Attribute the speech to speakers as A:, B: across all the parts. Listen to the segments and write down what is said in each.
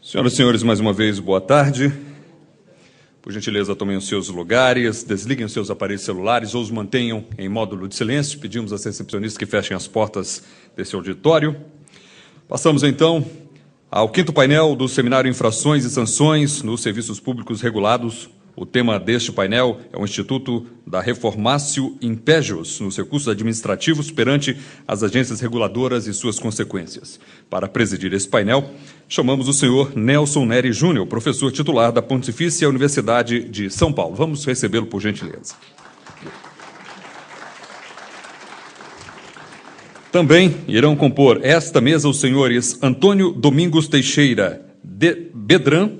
A: Senhoras e senhores, mais uma vez, boa tarde. Por gentileza, tomem os seus lugares, desliguem os seus aparelhos celulares ou os mantenham em módulo de silêncio. Pedimos às recepcionistas que fechem as portas desse auditório. Passamos, então, ao quinto painel do Seminário Infrações e Sanções nos Serviços Públicos Regulados. O tema deste painel é o Instituto da Reformatio Impejus nos recursos administrativos perante as agências reguladoras e suas consequências. Para presidir esse painel, chamamos o senhor Nelson Neri Júnior, professor titular da Pontifícia Universidade de São Paulo. Vamos recebê-lo, por gentileza. Também irão compor esta mesa os senhores Antônio Domingos Teixeira Bedran,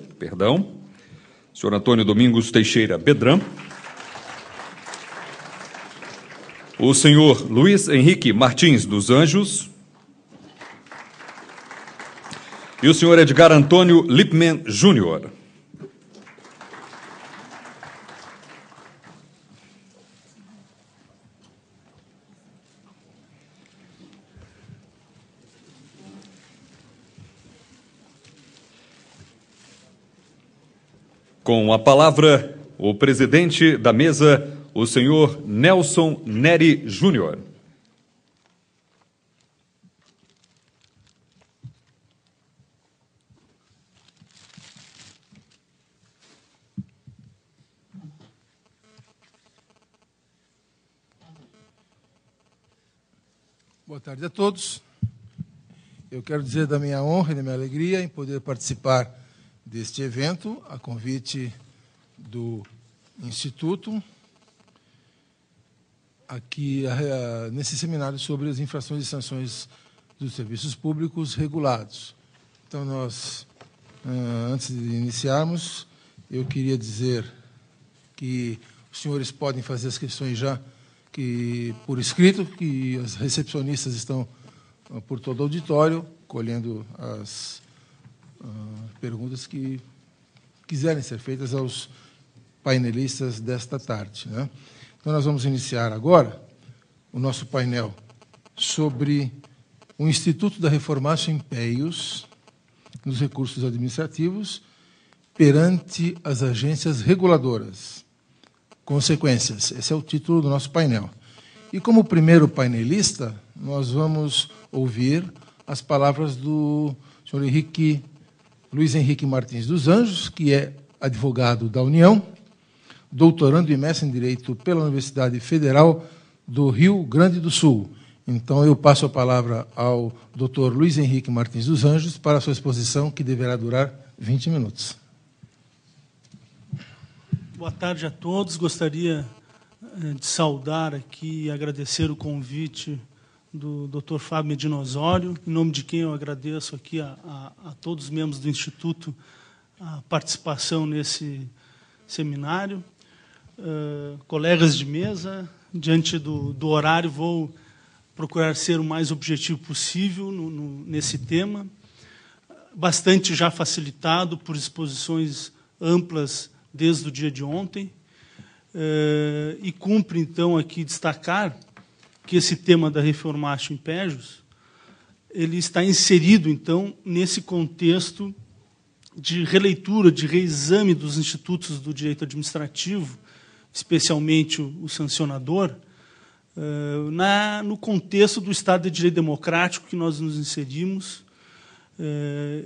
A: senhor Antônio Domingos Teixeira Bedran, o senhor Luiz Henrique Martins dos Anjos e o senhor Edgar Antônio Lippmann Júnior. Com a palavra, o presidente da mesa, o senhor Nelson Neri Júnior.
B: Boa tarde a todos. Eu quero dizer da minha honra e da minha alegria em poder participar deste evento, a convite do Instituto, aqui nesse seminário sobre as infrações e sanções dos serviços públicos regulados. Então, nós, antes de iniciarmos, eu queria dizer que os senhores podem fazer as questões já por escrito, que as recepcionistas estão por todo o auditório, colhendo as perguntas que quiserem ser feitas aos painelistas desta tarde, né? Então, nós vamos iniciar agora o nosso painel sobre o Instituto da Reformatio Impejus nos recursos administrativos perante as agências reguladoras. Consequências. Esse é o título do nosso painel. E, como primeiro painelista, nós vamos ouvir as palavras do senhor Luiz Henrique Martins dos Anjos, que é advogado da União, doutorando e mestre em Direito pela Universidade Federal do Rio Grande do Sul. Então, eu passo a palavra ao doutor Luiz Henrique Martins dos Anjos para a sua exposição, que deverá durar 20 minutos.
C: Boa tarde a todos. Gostaria de saudar aqui e agradecer o convite do Dr. Fábio Medina Osório, em nome de quem eu agradeço aqui a todos os membros do Instituto a participação nesse seminário. Colegas de mesa, diante do horário, vou procurar ser o mais objetivo possível nesse tema, bastante já facilitado por exposições amplas desde o dia de ontem, e cumpre, então, aqui destacar que esse tema da Reformatio Impejus ele está inserido, então, nesse contexto de releitura, de reexame dos institutos do direito administrativo, especialmente o sancionador, no contexto do Estado de Direito Democrático que nós nos inserimos.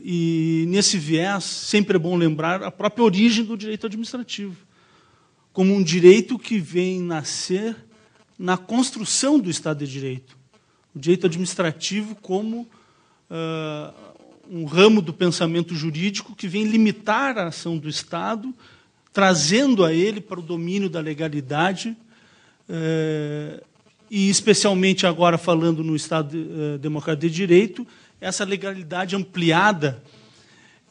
C: E, nesse viés, sempre é bom lembrar a própria origem do direito administrativo, como um direito que vem nascer na construção do Estado de Direito. O direito administrativo como um ramo do pensamento jurídico que vem limitar a ação do Estado, trazendo a ele para o domínio da legalidade, e especialmente agora falando no Estado Democrático de Direito, essa legalidade ampliada,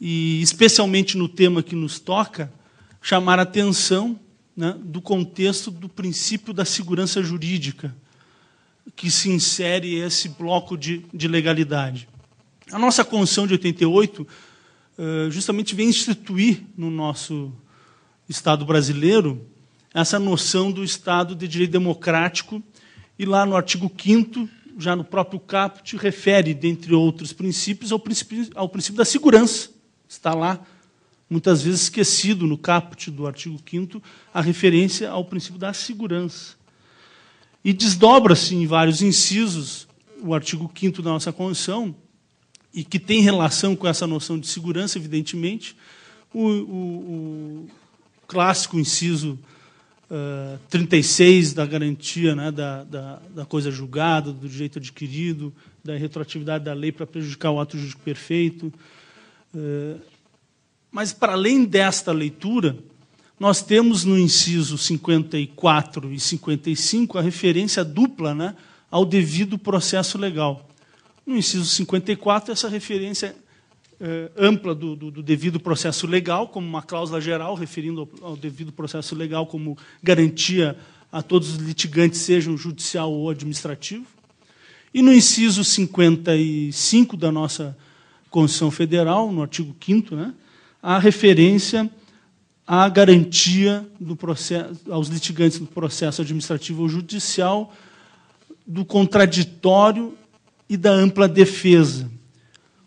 C: e especialmente no tema que nos toca, chamar a atenção, né, do contexto do princípio da segurança jurídica, que se insere esse bloco de legalidade. A nossa Constituição de 88 justamente vem instituir no nosso Estado brasileiro essa noção do Estado de Direito Democrático, e lá no artigo 5º, já no próprio caput, refere, dentre outros princípios, ao princípio da segurança Está lá, muitas vezes esquecido no caput do artigo 5º, a referência ao princípio da segurança. E desdobra-se em vários incisos o artigo 5º da nossa Constituição, e que tem relação com essa noção de segurança, evidentemente, o clássico inciso 36 da garantia, né, da coisa julgada, do direito adquirido, da retroatividade da lei para prejudicar o ato jurídico perfeito. Mas, para além desta leitura, nós temos no inciso 54 e 55 a referência dupla, né, ao devido processo legal. No inciso 54, essa referência ampla do devido processo legal, como uma cláusula geral, referindo ao devido processo legal como garantia a todos os litigantes, sejam judicial ou administrativo. E no inciso 55 da nossa Constituição Federal, no artigo 5º, né, a referência à garantia do processo, aos litigantes do processo administrativo ou judicial, do contraditório e da ampla defesa,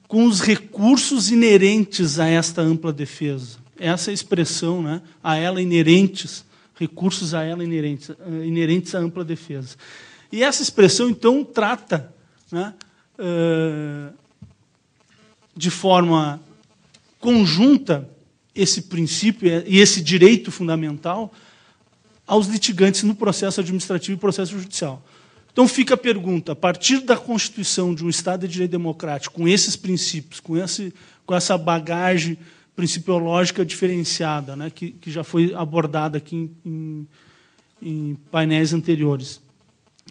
C: com os recursos inerentes a esta ampla defesa. Essa é a expressão, né, a ela inerentes, recursos a ela inerentes à ampla defesa. E essa expressão, então, trata, né, de forma conjunta esse princípio e esse direito fundamental aos litigantes no processo administrativo e processo judicial. Então, fica a pergunta, a partir da Constituição de um Estado de Direito Democrático, com esses princípios, com essa bagagem principiológica diferenciada, né, que já foi abordada aqui em painéis anteriores,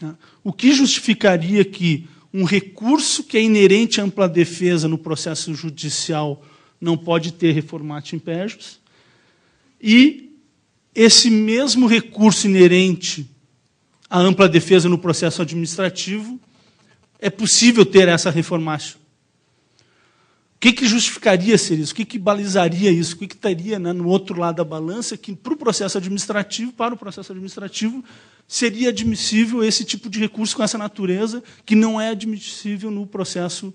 C: né, o que justificaria que um recurso que é inerente à ampla defesa no processo judicial não pode ter reformatio impejus, e esse mesmo recurso inerente à ampla defesa no processo administrativo, é possível ter essa reformatio? O que justificaria ser isso? O que balizaria isso? O que estaria, né, no outro lado da balança, que para o processo administrativo, seria admissível esse tipo de recurso com essa natureza, que não é admissível no processo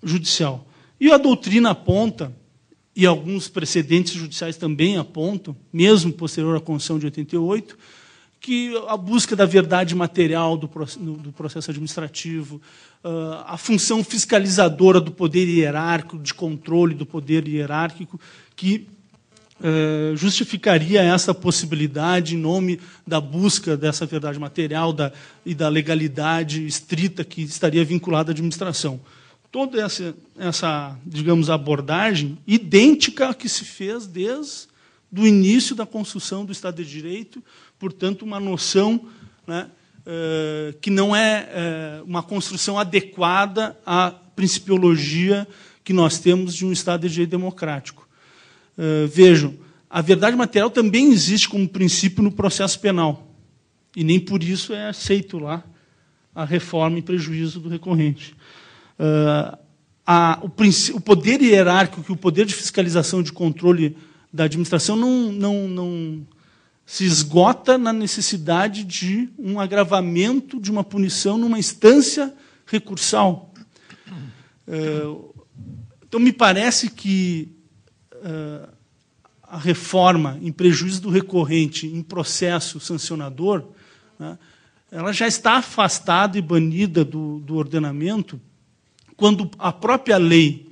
C: judicial. E a doutrina aponta, e alguns precedentes judiciais também apontam, mesmo posterior à Constituição de 88, que a busca da verdade material do processo administrativo, a função fiscalizadora do poder hierárquico, de controle do poder hierárquico, que justificaria essa possibilidade em nome da busca dessa verdade material e da legalidade estrita que estaria vinculada à administração. Toda essa, digamos, abordagem idêntica à que se fez desde o início da construção do Estado de Direito, portanto, uma noção, né, que não é uma construção adequada à principiologia que nós temos de um Estado de Direito democrático. Vejam, a verdade material também existe como princípio no processo penal, e nem por isso é aceito lá a reforma em prejuízo do recorrente. O poder hierárquico, que o poder de fiscalização, de controle da administração não se esgota na necessidade de um agravamento de uma punição numa instância recursal. Então, me parece que a reforma em prejuízo do recorrente em processo sancionador, né, ela já está afastada e banida do ordenamento quando a própria lei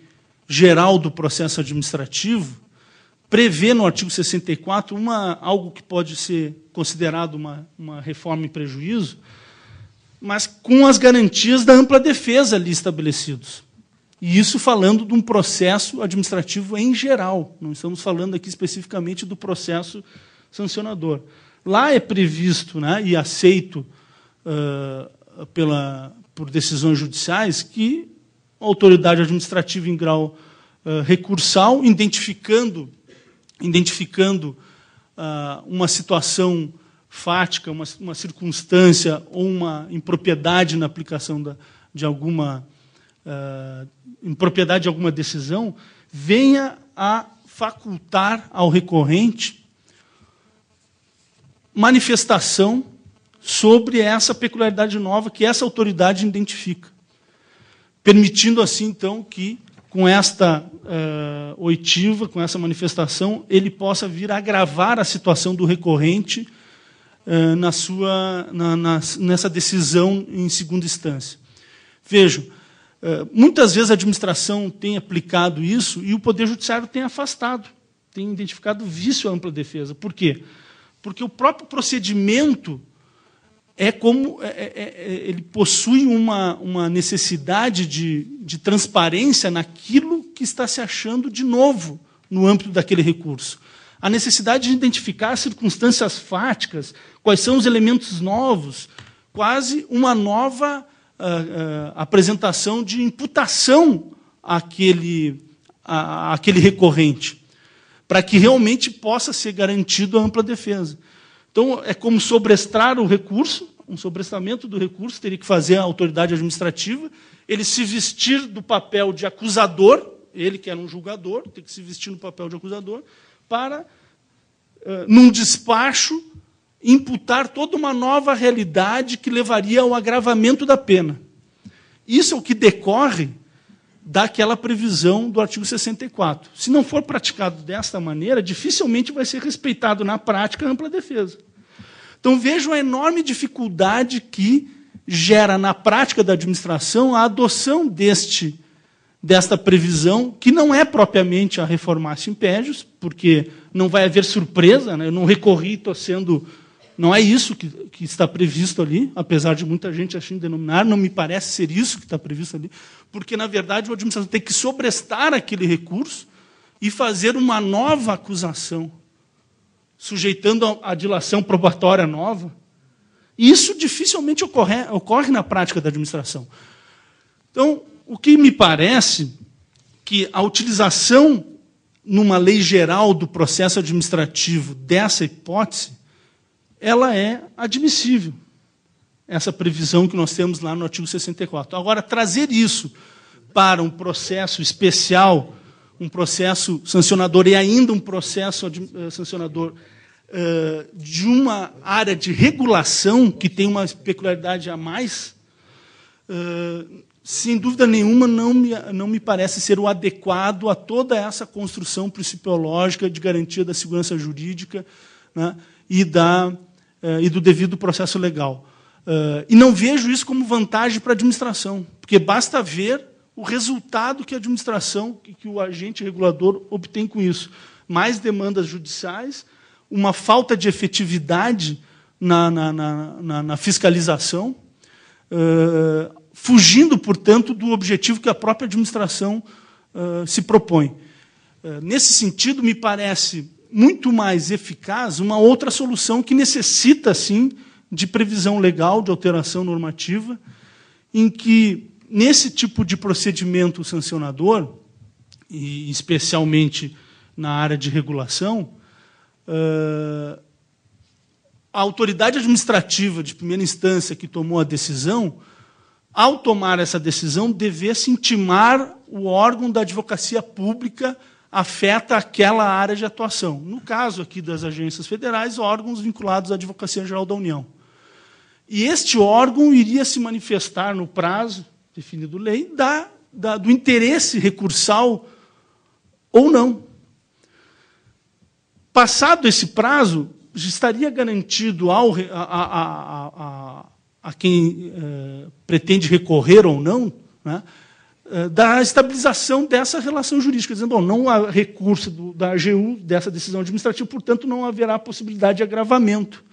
C: geral do processo administrativo prevê no artigo 64 algo que pode ser considerado uma reforma em prejuízo, mas com as garantias da ampla defesa ali estabelecidos. E isso falando de um processo administrativo em geral, não estamos falando aqui especificamente do processo sancionador. Lá é previsto, né, e aceito por decisões judiciais que a autoridade administrativa em grau recursal, identificando uma situação fática, uma circunstância ou uma impropriedade na aplicação de alguma impropriedade de alguma decisão, venha a facultar ao recorrente manifestação sobre essa peculiaridade nova que essa autoridade identifica, permitindo assim, então, que, com esta oitiva, com essa manifestação, ele possa vir a agravar a situação do recorrente nessa decisão em segunda instância. Vejam, muitas vezes a administração tem aplicado isso e o Poder Judiciário tem afastado, tem identificado vício à ampla defesa. Por quê? Porque o próprio procedimento ele possui uma necessidade de transparência naquilo que está se achando de novo no âmbito daquele recurso. A necessidade de identificar circunstâncias fáticas, quais são os elementos novos, quase uma nova apresentação de imputação àquele recorrente, para que realmente possa ser garantido a ampla defesa. Então, é como sobrestar o recurso, um sobrestamento do recurso, teria que fazer a autoridade administrativa, ele se vestir do papel de acusador, ele que era um julgador, tem que se vestir no papel de acusador, para, num despacho, imputar toda uma nova realidade que levaria ao agravamento da pena. Isso é o que decorre daquela previsão do artigo 64. Se não for praticado desta maneira, dificilmente vai ser respeitado na prática a ampla defesa. Então, vejam a enorme dificuldade que gera na prática da administração a adoção desta previsão, que não é propriamente a reformatio impédios, porque não vai haver surpresa, né? Eu não recorri, estou sendo... Não é isso que está previsto ali, apesar de muita gente assim denominar, não me parece ser isso que está previsto ali, porque, na verdade, o administrador tem que sobrestar aquele recurso e fazer uma nova acusação, sujeitando a dilação probatória nova. E isso dificilmente ocorre na prática da administração. Então, o que me parece que a utilização numa lei geral do processo administrativo dessa hipótese, ela é admissível, essa previsão que nós temos lá no artigo 64. Agora, trazer isso para um processo especial, um processo sancionador e ainda um processo sancionador de uma área de regulação que tem uma peculiaridade a mais, sem dúvida nenhuma, não me parece ser o adequado a toda essa construção principiológica de garantia da segurança jurídica, né, e do devido processo legal. E não vejo isso como vantagem para a administração, porque basta ver o resultado que a administração, que o agente regulador obtém com isso. Mais demandas judiciais, uma falta de efetividade na fiscalização, fugindo, portanto, do objetivo que a própria administração se propõe. Nesse sentido, me parece muito mais eficaz uma outra solução que necessita, sim, de previsão legal, de alteração normativa, em que, nesse tipo de procedimento sancionador, e especialmente na área de regulação, a autoridade administrativa de primeira instância que tomou a decisão, ao tomar essa decisão, devesse intimar o órgão da advocacia pública afeta aquela área de atuação. No caso aqui das agências federais, órgãos vinculados à Advocacia Geral da União. E este órgão iria se manifestar no prazo definido lei do interesse recursal ou não. Passado esse prazo, estaria garantido a quem pretende recorrer ou não, né, da estabilização dessa relação jurídica, dizendo, bom, não há recurso da AGU dessa decisão administrativa, portanto, não haverá possibilidade de agravamento.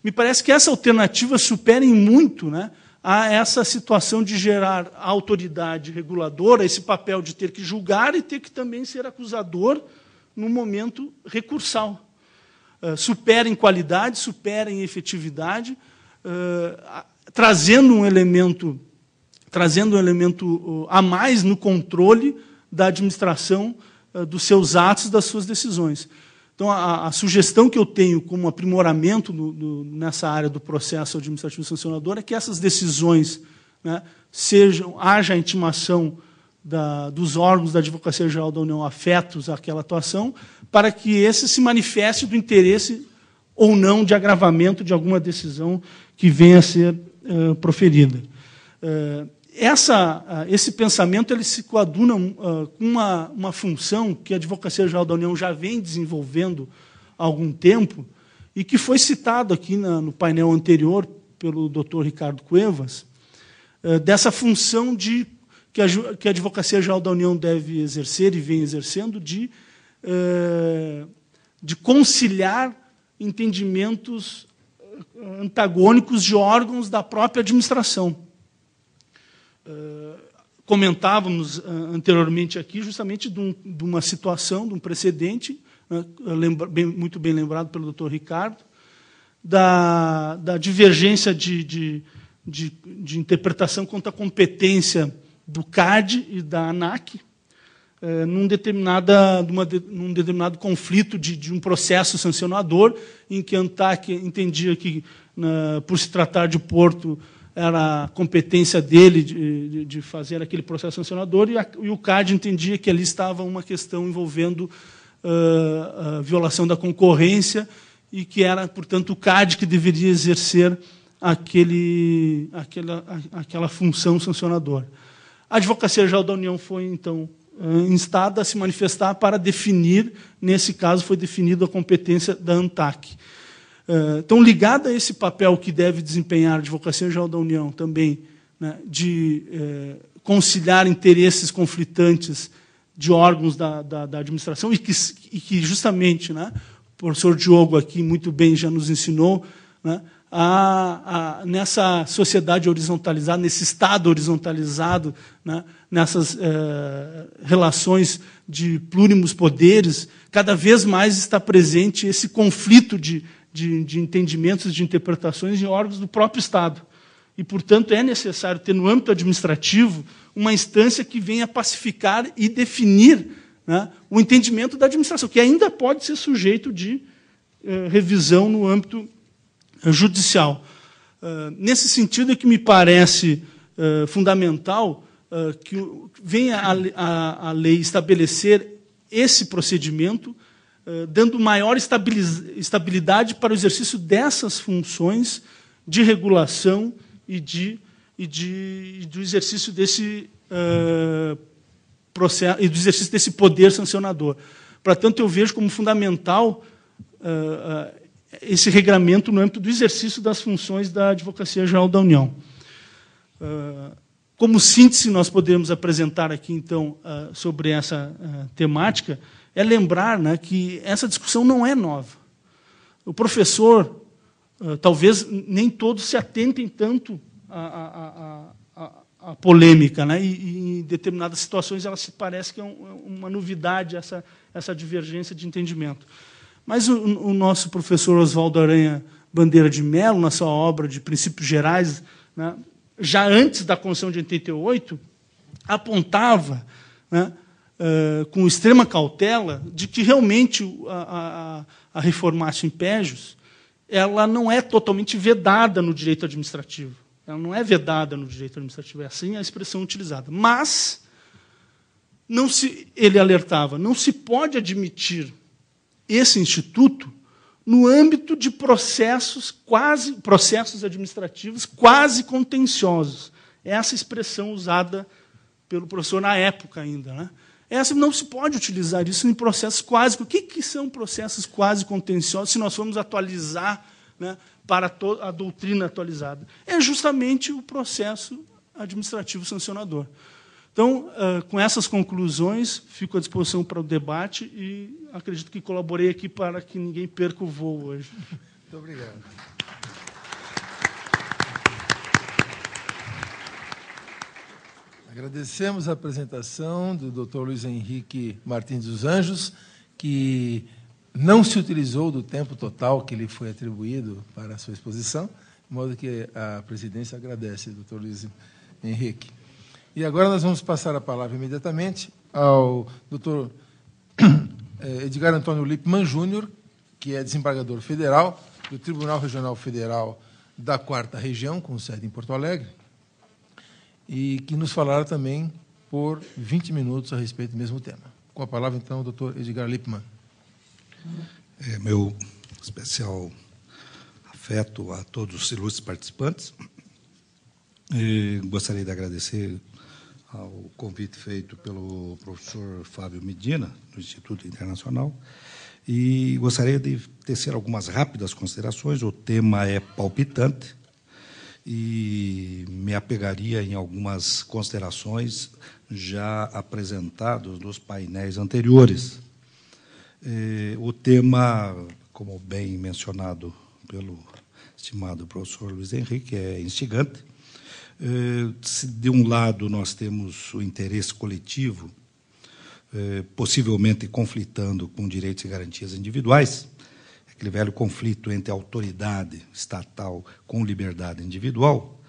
C: Me parece que essa alternativa supera em muito, né, a essa situação de gerar a autoridade reguladora, esse papel de ter que julgar e ter que também ser acusador no momento recursal. Supera em qualidade, supera em efetividade, trazendo um elemento a mais no controle da administração dos seus atos, das suas decisões. Então, a sugestão que eu tenho como aprimoramento nessa área do processo administrativo sancionador é que essas decisões, né, haja a intimação dos órgãos da Advocacia Geral da União afetos àquela atuação, para que esse se manifeste do interesse ou não de agravamento de alguma decisão que venha a ser proferida. esse pensamento ele se coaduna com uma função que a Advocacia Geral da União já vem desenvolvendo há algum tempo e que foi citado aqui no painel anterior pelo Dr. Ricardo Cuevas, dessa função que a Advocacia Geral da União deve exercer e vem exercendo de conciliar entendimentos antagônicos de órgãos da própria administração. Comentávamos anteriormente aqui justamente de uma situação, de um precedente, muito bem lembrado pelo Dr. Ricardo, da divergência de interpretação quanto à competência do CAD e da ANAC, num determinado conflito de um processo sancionador, em que a ANTAC entendia que, por se tratar de porto, era a competência dele de fazer aquele processo sancionador, e o CAD entendia que ali estava uma questão envolvendo a violação da concorrência, e que era, portanto, o CAD que deveria exercer aquela função sancionadora. A Advocacia Geral da União foi, então, instada a se manifestar para definir, nesse caso, foi definida a competência da ANTAC. Então, ligada a esse papel que deve desempenhar a Advocacia Geral da União também, né, de conciliar interesses conflitantes de órgãos da administração, e que justamente, né, o professor Diogo aqui muito bem já nos ensinou, né, nessa sociedade horizontalizada, nesse Estado horizontalizado, né, nessas relações de plúrimos poderes, cada vez mais está presente esse conflito de entendimentos, de interpretações em órgãos do próprio Estado. E, portanto, é necessário ter, no âmbito administrativo, uma instância que venha pacificar e definir, né, o entendimento da administração, que ainda pode ser sujeito de revisão no âmbito judicial. Nesse sentido é que me parece fundamental que venha a lei estabelecer esse procedimento, dando maior estabilidade para o exercício dessas funções de regulação e do exercício desse processo e do exercício desse poder sancionador. Portanto, eu vejo como fundamental esse regramento no âmbito do exercício das funções da Advocacia Geral da União. Como síntese, nós podemos apresentar aqui, então, sobre essa temática, é lembrar, né, que essa discussão não é nova. O professor, talvez nem todos se atentem tanto à polêmica, né, e em determinadas situações ela se parece que é uma novidade, essa divergência de entendimento. Mas o nosso professor Oswaldo Aranha Bandeira de Mello, na sua obra de Princípios Gerais, né, já antes da Constituição de 88, apontava, né, com extrema cautela, de que realmente a reformatio impégios ela não é totalmente vedada no direito administrativo. Ela não é vedada no direito administrativo, é assim a expressão utilizada. Mas, ele alertava, não se pode admitir esse instituto no âmbito de processos administrativos quase contenciosos. Essa expressão usada pelo professor na época ainda, né? Não se pode utilizar isso em processos quase... O que são processos quase contenciosos, se nós formos atualizar, né, para a doutrina atualizada? É justamente o processo administrativo sancionador. Então, com essas conclusões, fico à disposição para o debate e acredito que colaborei aqui para que ninguém perca o voo hoje.
B: Muito obrigado. Agradecemos a apresentação do Dr. Luiz Henrique Martins dos Anjos, que não se utilizou do tempo total que lhe foi atribuído para a sua exposição, de modo que a presidência agradece, Dr. Luiz Henrique. E agora nós vamos passar a palavra imediatamente ao Dr. Edgar Antônio Lippmann Júnior, que é desembargador federal do Tribunal Regional Federal da 4ª Região, com sede em Porto Alegre, e que nos falará também por 20 minutos a respeito do mesmo tema. Com a palavra, então, o Dr. Edgar Lippmann.
D: Meu especial afeto a todos os ilustres participantes. Gostaria de agradecer ao convite feito pelo professor Fábio Medina, do Instituto Internacional, e gostaria de tecer algumas rápidas considerações. O tema é palpitante e me apegaria em algumas considerações já apresentadas nos painéis anteriores. O tema, como bem mencionado pelo estimado professor Luiz Henrique, é instigante. Se de um lado nós temos o interesse coletivo, possivelmente conflitando com direitos e garantias individuais, aquele velho conflito entre autoridade estatal com liberdade individual,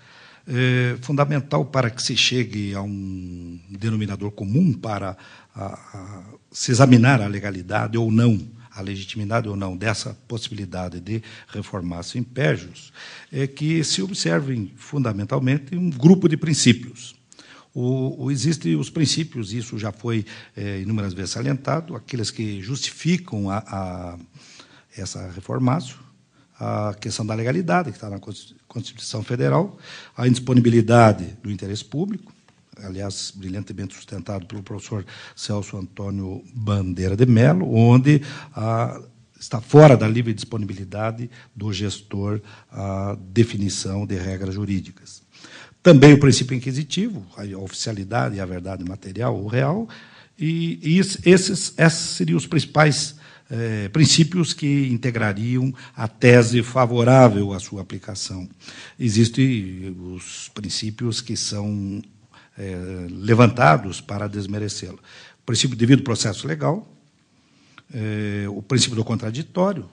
D: fundamental para que se chegue a um denominador comum para se examinar a legalidade ou não, a legitimidade ou não dessa possibilidade de reformar-se impérios, é que se observem fundamentalmente um grupo de princípios. Existem os princípios, isso já foi inúmeras vezes salientado, aqueles que justificam essa reformação, a questão da legalidade, que está na Constituição Federal, a indisponibilidade do interesse público, aliás, brilhantemente sustentado pelo professor Celso Antônio Bandeira de Mello, onde está fora da livre disponibilidade do gestor a definição de regras jurídicas. Também o princípio inquisitivo, a oficialidade e a verdade material ou real, e esses seriam os principais princípios que integrariam a tese favorável à sua aplicação. Existem os princípios que são levantados para desmerecê-lo. O princípio do devido processo legal, o princípio do contraditório,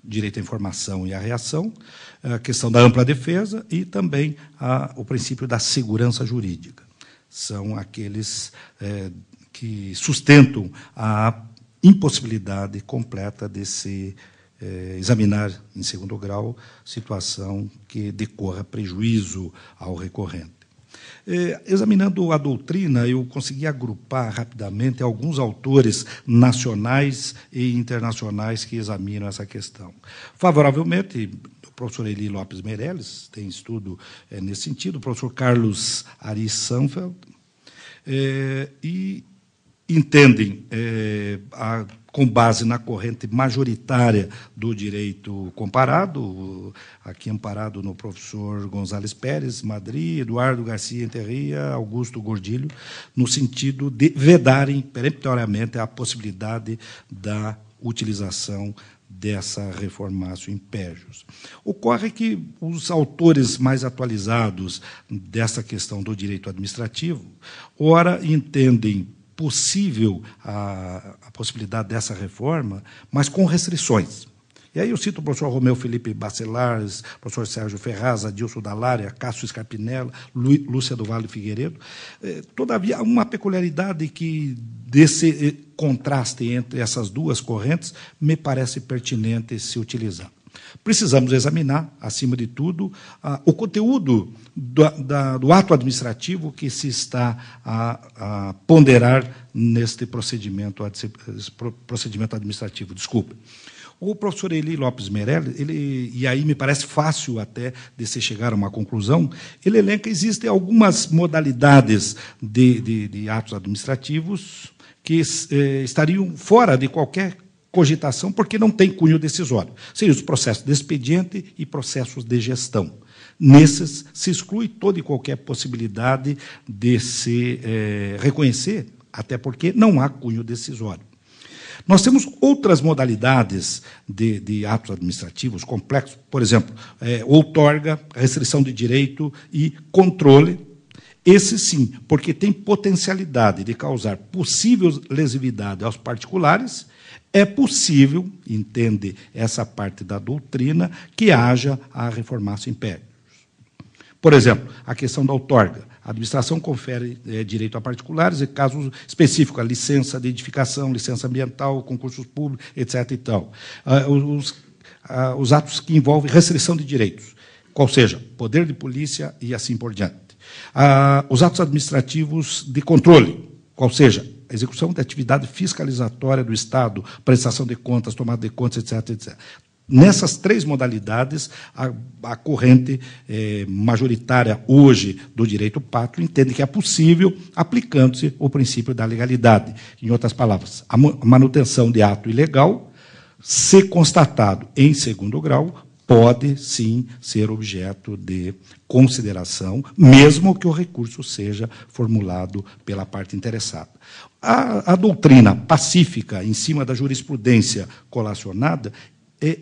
D: direito à informação e à reação, a questão da ampla defesa e também o princípio da segurança jurídica. São aqueles que sustentam a impossibilidade completa de se examinar em segundo grau situação que decorra prejuízo ao recorrente. Examinando a doutrina, eu consegui agrupar rapidamente alguns autores nacionais e internacionais que examinam essa questão. Favoravelmente, o professor Eli Lopes Meirelles tem estudo nesse sentido, o professor Carlos Ari Sanfeld, e entendem, com base na corrente majoritária do direito comparado, aqui amparado no professor Gonzales Pérez, Madrid, Eduardo Garcia Enterria, Augusto Gordilho, no sentido de vedarem peremptoriamente a possibilidade da utilização dessa reformatio impérios. Ocorre que os autores mais atualizados dessa questão do direito administrativo, ora entendem possível a possibilidade dessa reforma, mas com restrições. E aí eu cito o professor Romeu Felipe Bacelares, o professor Sérgio Ferraz, Adilson Dallária, Cássio Scarpinella, Lúcia do Vale Figueiredo. Todavia, há uma peculiaridade que, desse contraste entre essas duas correntes, me parece pertinente se utilizar. Precisamos examinar, acima de tudo, o conteúdo do ato administrativo que se está a ponderar neste procedimento administrativo. Desculpe. O professor Eli Lopes Meirelles, e aí me parece fácil até de se chegar a uma conclusão, ele elenca que existem algumas modalidades de atos administrativos que estariam fora de qualquer cogitação, porque não tem cunho decisório. Seriam os processos de expediente e processos de gestão. Nesses, se exclui toda e qualquer possibilidade de se reconhecer, até porque não há cunho decisório. Nós temos outras modalidades de atos administrativos complexos, por exemplo, outorga, restrição de direito e controle. Esse sim, porque tem potencialidade de causar possível lesividade aos particulares. É possível, entende essa parte da doutrina, que haja a reformatio impérios. Por exemplo, a questão da outorga. A administração confere direito a particulares, em casos específicos, a licença de edificação, licença ambiental, concursos públicos, etc. E tal. Os atos que envolvem restrição de direitos, qual seja, poder de polícia e assim por diante. Os atos administrativos de controle, qual seja, a execução da atividade fiscalizatória do Estado, prestação de contas, tomada de contas, etc., etc. nessas três modalidades, a corrente majoritária hoje do direito pátrio entende que é possível, aplicando-se o princípio da legalidade. Em outras palavras, a manutenção de ato ilegal, se constatado em segundo grau, pode, sim, ser objeto de consideração, mesmo que o recurso seja formulado pela parte interessada. A doutrina pacífica, em cima da jurisprudência colacionada,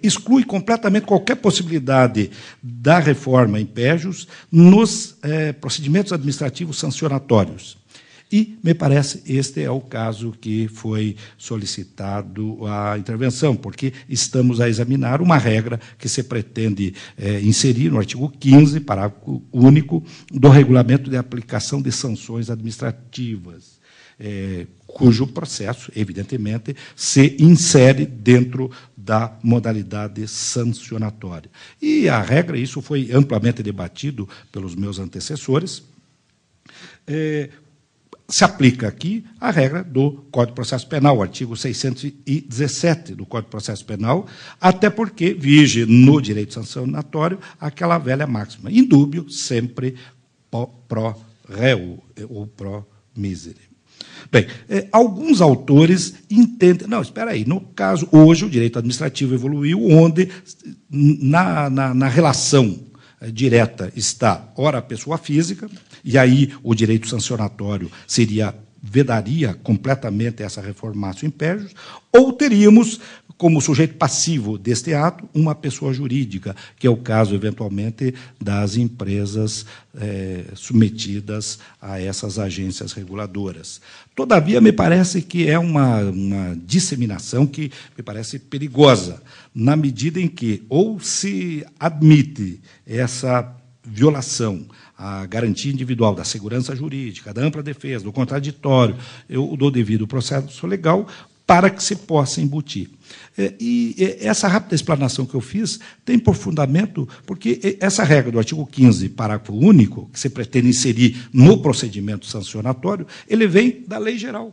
D: exclui completamente qualquer possibilidade da reforma impégios nos procedimentos administrativos sancionatórios. E, me parece, este é o caso que foi solicitado a intervenção, porque estamos a examinar uma regra que se pretende inserir no artigo 15, parágrafo único, do Regulamento de Aplicação de Sanções Administrativas, cujo processo, evidentemente, se insere dentro da modalidade sancionatória. E a regra, isso foi amplamente debatido pelos meus antecessores, se aplica aqui a regra do Código de Processo Penal, o artigo 617 do Código de Processo Penal, até porque vige no direito sancionatório aquela velha máxima, indúbio sempre pro reo, ou pro misere. Bem, alguns autores entendem... Não, espera aí, no caso, hoje o direito administrativo evoluiu, onde na relação direta está, ora, a pessoa física, e aí o direito sancionatório vedaria completamente essa reformatio impégios, ou teríamos, como sujeito passivo deste ato, uma pessoa jurídica, que é o caso, eventualmente, das empresas submetidas a essas agências reguladoras. Todavia, me parece que é uma disseminação que me parece perigosa, na medida em que ou se admite essa violação à garantia individual da segurança jurídica, da ampla defesa, do contraditório, do devido processo legal, para que se possa embutir. E essa rápida explanação que eu fiz tem por fundamento, porque essa regra do artigo 15, parágrafo único, que se pretende inserir no procedimento sancionatório, ele vem da lei geral.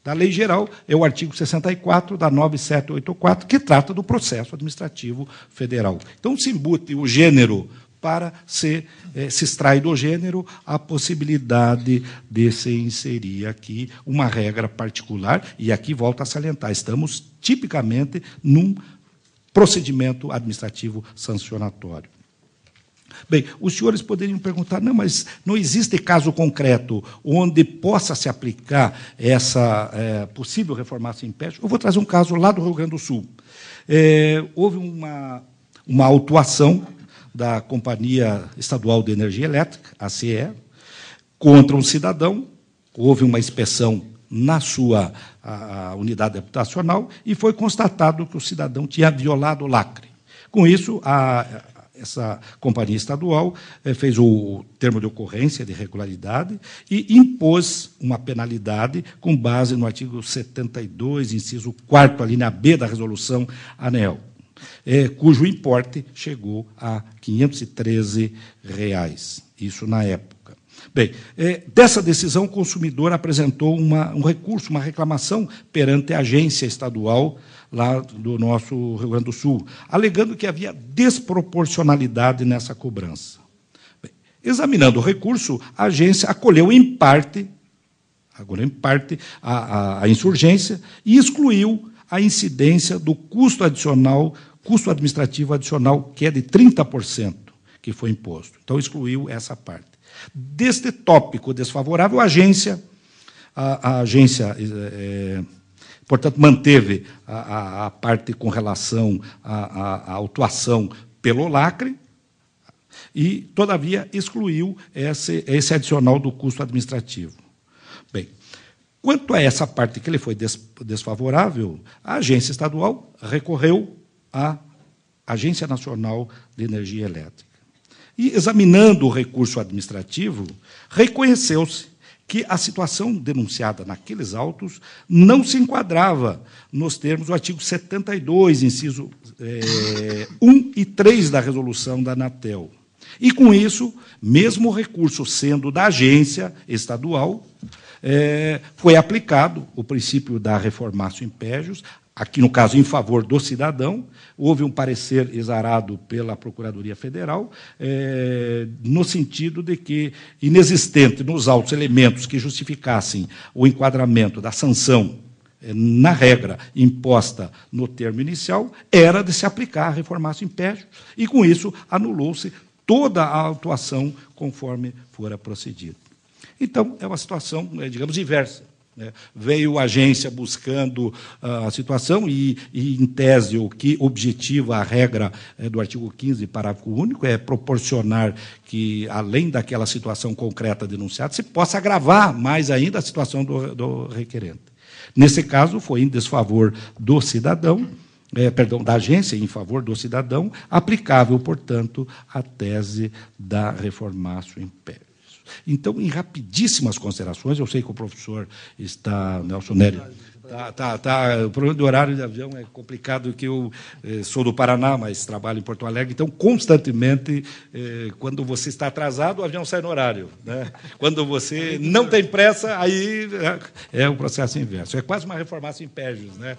D: Da lei geral é o artigo 64 da 9784, que trata do processo administrativo federal. Então, se embute o gênero para se extrai do gênero a possibilidade de se inserir aqui uma regra particular, e aqui volto a salientar, estamos tipicamente num procedimento administrativo sancionatório. Bem, os senhores poderiam perguntar, não, mas não existe caso concreto onde possa se aplicar essa possível reformatio impégios? Eu vou trazer um caso lá do Rio Grande do Sul. Houve uma autuação da Companhia Estadual de Energia Elétrica, a CE, contra um cidadão. Houve uma inspeção na sua unidade habitacional e foi constatado que o cidadão tinha violado o lacre. Com isso, essa companhia estadual fez o termo de ocorrência de irregularidade e impôs uma penalidade com base no artigo 72, inciso 4º, a linha B da resolução ANEEL, cujo importe chegou a R$ 513, isso na época. Bem, dessa decisão, o consumidor apresentou um recurso, uma reclamação perante a agência estadual lá do nosso Rio Grande do Sul, alegando que havia desproporcionalidade nessa cobrança. Bem, examinando o recurso, a agência acolheu em parte a insurgência e excluiu a incidência do custo administrativo adicional, que é de 30%, que foi imposto. Então, excluiu essa parte. Deste tópico desfavorável, a agência, portanto, manteve a parte com relação à autuação pelo lacre e, todavia, excluiu esse adicional do custo administrativo. Bem, quanto a essa parte que ele foi desfavorável, a agência estadual recorreu à Agência Nacional de Energia Elétrica. E, examinando o recurso administrativo, reconheceu-se que a situação denunciada naqueles autos não se enquadrava nos termos do artigo 72, inciso 1 e 3 da resolução da Anatel. E, com isso, mesmo o recurso sendo da agência estadual, foi aplicado o princípio da reformatio impégios, aqui no caso em favor do cidadão, houve um parecer exarado pela Procuradoria Federal, no sentido de que, inexistente nos autos elementos que justificassem o enquadramento da sanção na regra imposta no termo inicial, era de se aplicar a reformácio império, e, com isso, anulou-se toda a atuação conforme fora procedido. Então, é uma situação, digamos, inversa. Veio a agência buscando a situação e, em tese, o que objetiva a regra do artigo 15, parágrafo único, é proporcionar que, além daquela situação concreta denunciada, se possa agravar mais ainda a situação do requerente. Nesse caso, foi em desfavor do cidadão, da agência em favor do cidadão, aplicável, portanto, a tese da reformácio império. Então, em rapidíssimas considerações, eu sei que o professor está, Nelson Nery, o problema do horário de avião é complicado, que eu sou do Paraná, mas trabalho em Porto Alegre, então, constantemente, quando você está atrasado, o avião sai no horário. Né? Quando você não tem pressa, aí é o processo inverso. É quase uma reformácio impérios. Né?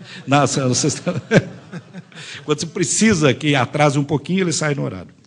D: Quando você precisa que atrase um pouquinho, ele sai no horário.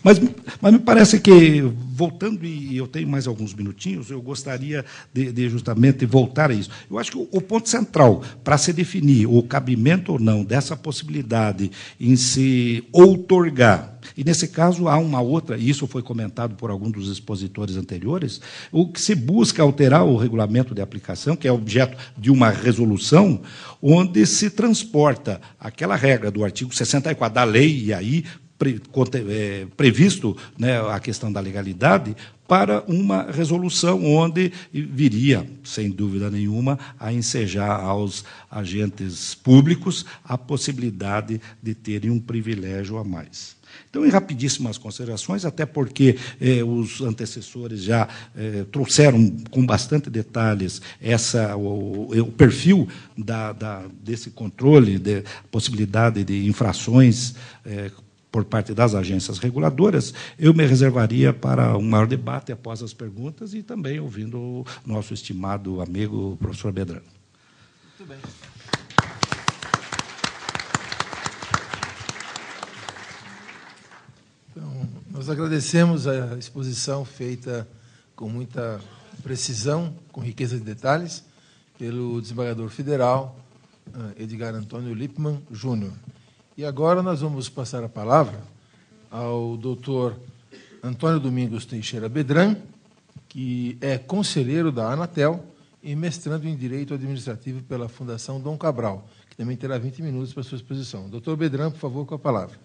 D: Mas me parece que, voltando, e eu tenho mais alguns minutinhos, eu gostaria de justamente voltar a isso. Eu acho que o ponto central para se definir o cabimento ou não dessa possibilidade em se outorgar, e, nesse caso, há uma outra, e isso foi comentado por algum dos expositores anteriores, o que se busca alterar o regulamento de aplicação, que é objeto de uma resolução, onde se transporta aquela regra do artigo 64 da lei, e aí previsto, né, a questão da legalidade, para uma resolução onde viria, sem dúvida nenhuma, a ensejar aos agentes públicos a possibilidade de terem um privilégio a mais. Então, em rapidíssimas considerações, até porque os antecessores já trouxeram com bastante detalhes o perfil desse controle, de possibilidade de infrações por parte das agências reguladoras, eu me reservaria para um maior debate após as perguntas e também ouvindo o nosso estimado amigo professor Bedran. Muito bem.
B: Então, nós agradecemos a exposição feita com muita precisão, com riqueza de detalhes, pelo desembargador federal Edgar Antônio Lippmann Júnior. E agora nós vamos passar a palavra ao doutor Antônio Domingos Teixeira Bedran, que é conselheiro da Anatel e mestrando em Direito Administrativo pela Fundação Dom Cabral, que também terá 20 minutos para a sua exposição. Doutor Bedran, por favor, com a palavra.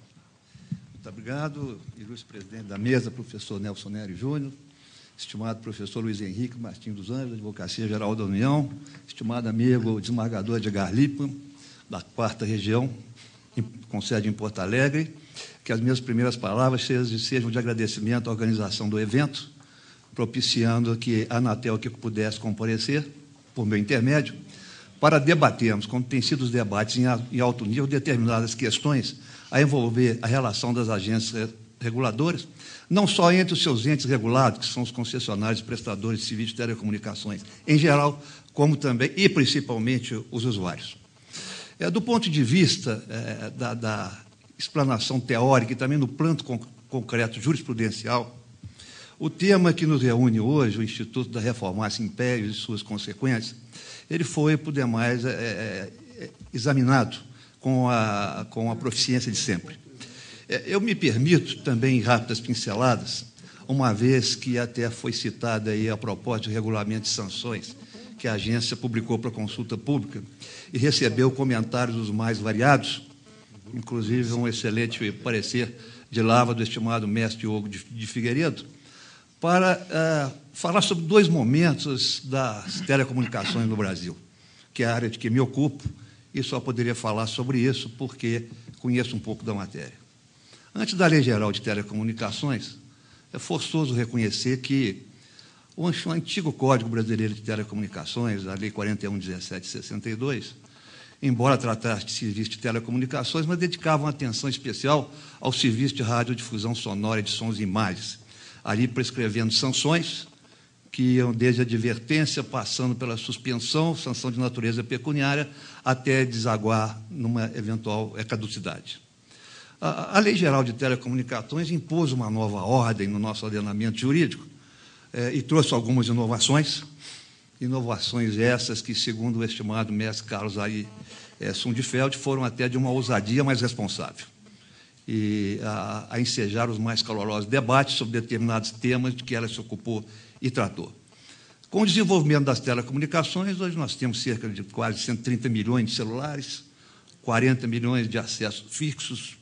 E: Muito obrigado, ilustre presidente da mesa, professor Nelson Nery Júnior, estimado professor Luiz Henrique Martins dos Anjos, da Advocacia Geral da União, estimado amigo desembargador Edgar Lippmann, da 4ª Região, com sede em Porto Alegre, que as minhas primeiras palavras sejam de agradecimento à organização do evento, propiciando que a Anatel que pudesse comparecer, por meu intermédio, para debatermos, como têm sido os debates em alto nível, determinadas questões a envolver a relação das agências reguladoras, não só entre os seus entes regulados, que são os concessionários e prestadores de serviços de telecomunicações em geral, como também, e principalmente, os usuários. Do ponto de vista da explanação teórica e também no plano concreto jurisprudencial, o tema que nos reúne hoje, o Instituto da Reformácio Impérios e suas consequências, ele foi, por demais, examinado com a proficiência de sempre. Eu me permito também rápidas pinceladas, uma vez que até foi citada aí a proposta de regulamento de sanções que a agência publicou para consulta pública e recebeu comentários dos mais variados, inclusive um excelente parecer de Lava do estimado mestre Hugo de Figueiredo, para falar sobre 2 momentos das telecomunicações no Brasil, que é a área de que me ocupo, e só poderia falar sobre isso porque conheço um pouco da matéria. Antes da Lei Geral de Telecomunicações, é forçoso reconhecer que o antigo Código Brasileiro de Telecomunicações, a Lei 41.1762, embora tratasse de serviço de telecomunicações, mas dedicava uma atenção especial ao serviço de radiodifusão sonora de sons e imagens, ali prescrevendo sanções que iam desde a advertência, passando pela suspensão, sanção de natureza pecuniária, até desaguar numa eventual caducidade. A Lei Geral de Telecomunicações impôs uma nova ordem no nosso ordenamento jurídico e trouxe algumas inovações essas que, segundo o estimado mestre Carlos Ari Sundfeld, foram até de uma ousadia mais responsável e a ensejar os mais calorosos debates sobre determinados temas de que ela se ocupou e tratou. Com o desenvolvimento das telecomunicações, hoje nós temos cerca de quase 130 milhões de celulares, 40 milhões de acessos fixos,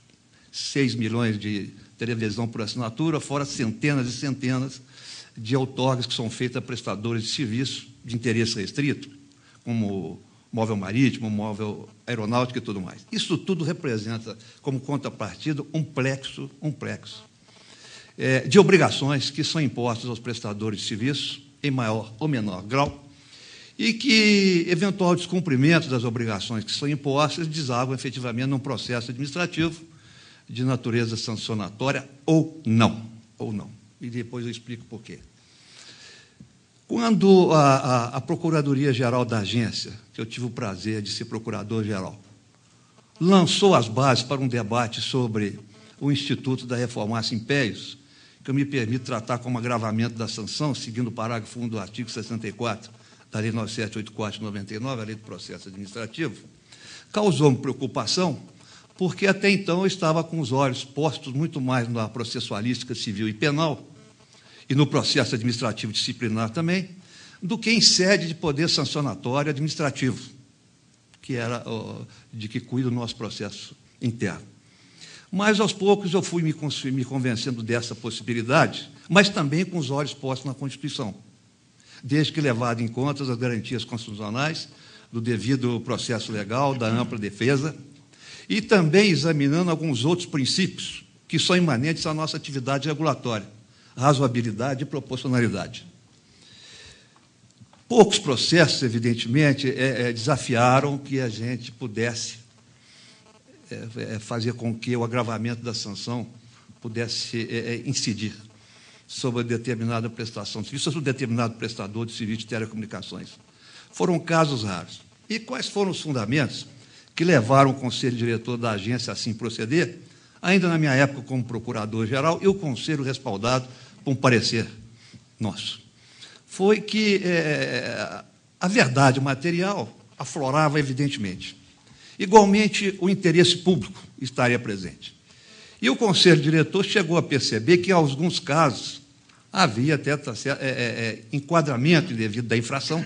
E: 6 milhões de televisão por assinatura, fora centenas e centenas de outorgas que são feitas a prestadores de serviço de interesse restrito, como móvel marítimo, móvel aeronáutico e tudo mais. Isso tudo representa, como contrapartida, um plexo de obrigações que são impostas aos prestadores de serviço, em maior ou menor grau, e que eventual descumprimento das obrigações que são impostas desaguam efetivamente num processo administrativo de natureza sancionatória ou não. E depois eu explico por quê. Quando a Procuradoria-Geral da Agência, que eu tive o prazer de ser procurador-geral, lançou as bases para um debate sobre o Instituto da Reformácia Impérios, que eu me permito tratar como agravamento da sanção, seguindo o parágrafo 1 do artigo 64 da Lei 9784 de 99, a Lei do Processo Administrativo, causou-me preocupação, porque até então eu estava com os olhos postos muito mais na processualística civil e penal, e no processo administrativo disciplinar também, do que em sede de poder sancionatório administrativo, que era de que cuida o nosso processo interno. Mas, aos poucos, eu fui me convencendo dessa possibilidade, mas também com os olhos postos na Constituição, desde que levado em conta as garantias constitucionais, do devido processo legal, da ampla defesa, e também examinando alguns outros princípios que são imanentes à nossa atividade regulatória, razoabilidade e proporcionalidade. Poucos processos, evidentemente, desafiaram que a gente pudesse fazer com que o agravamento da sanção pudesse incidir sobre determinada prestação de serviço, sobre determinado prestador de serviço de telecomunicações. Foram casos raros. E quais foram os fundamentos que levaram o Conselho Diretor da agência a assim proceder? Ainda na minha época como procurador-geral, e o Conselho respaldado por um parecer nosso. Foi que a verdade material aflorava evidentemente. Igualmente, o interesse público estaria presente. E o Conselho Diretor chegou a perceber que, em alguns casos, havia até enquadramento indevido da infração,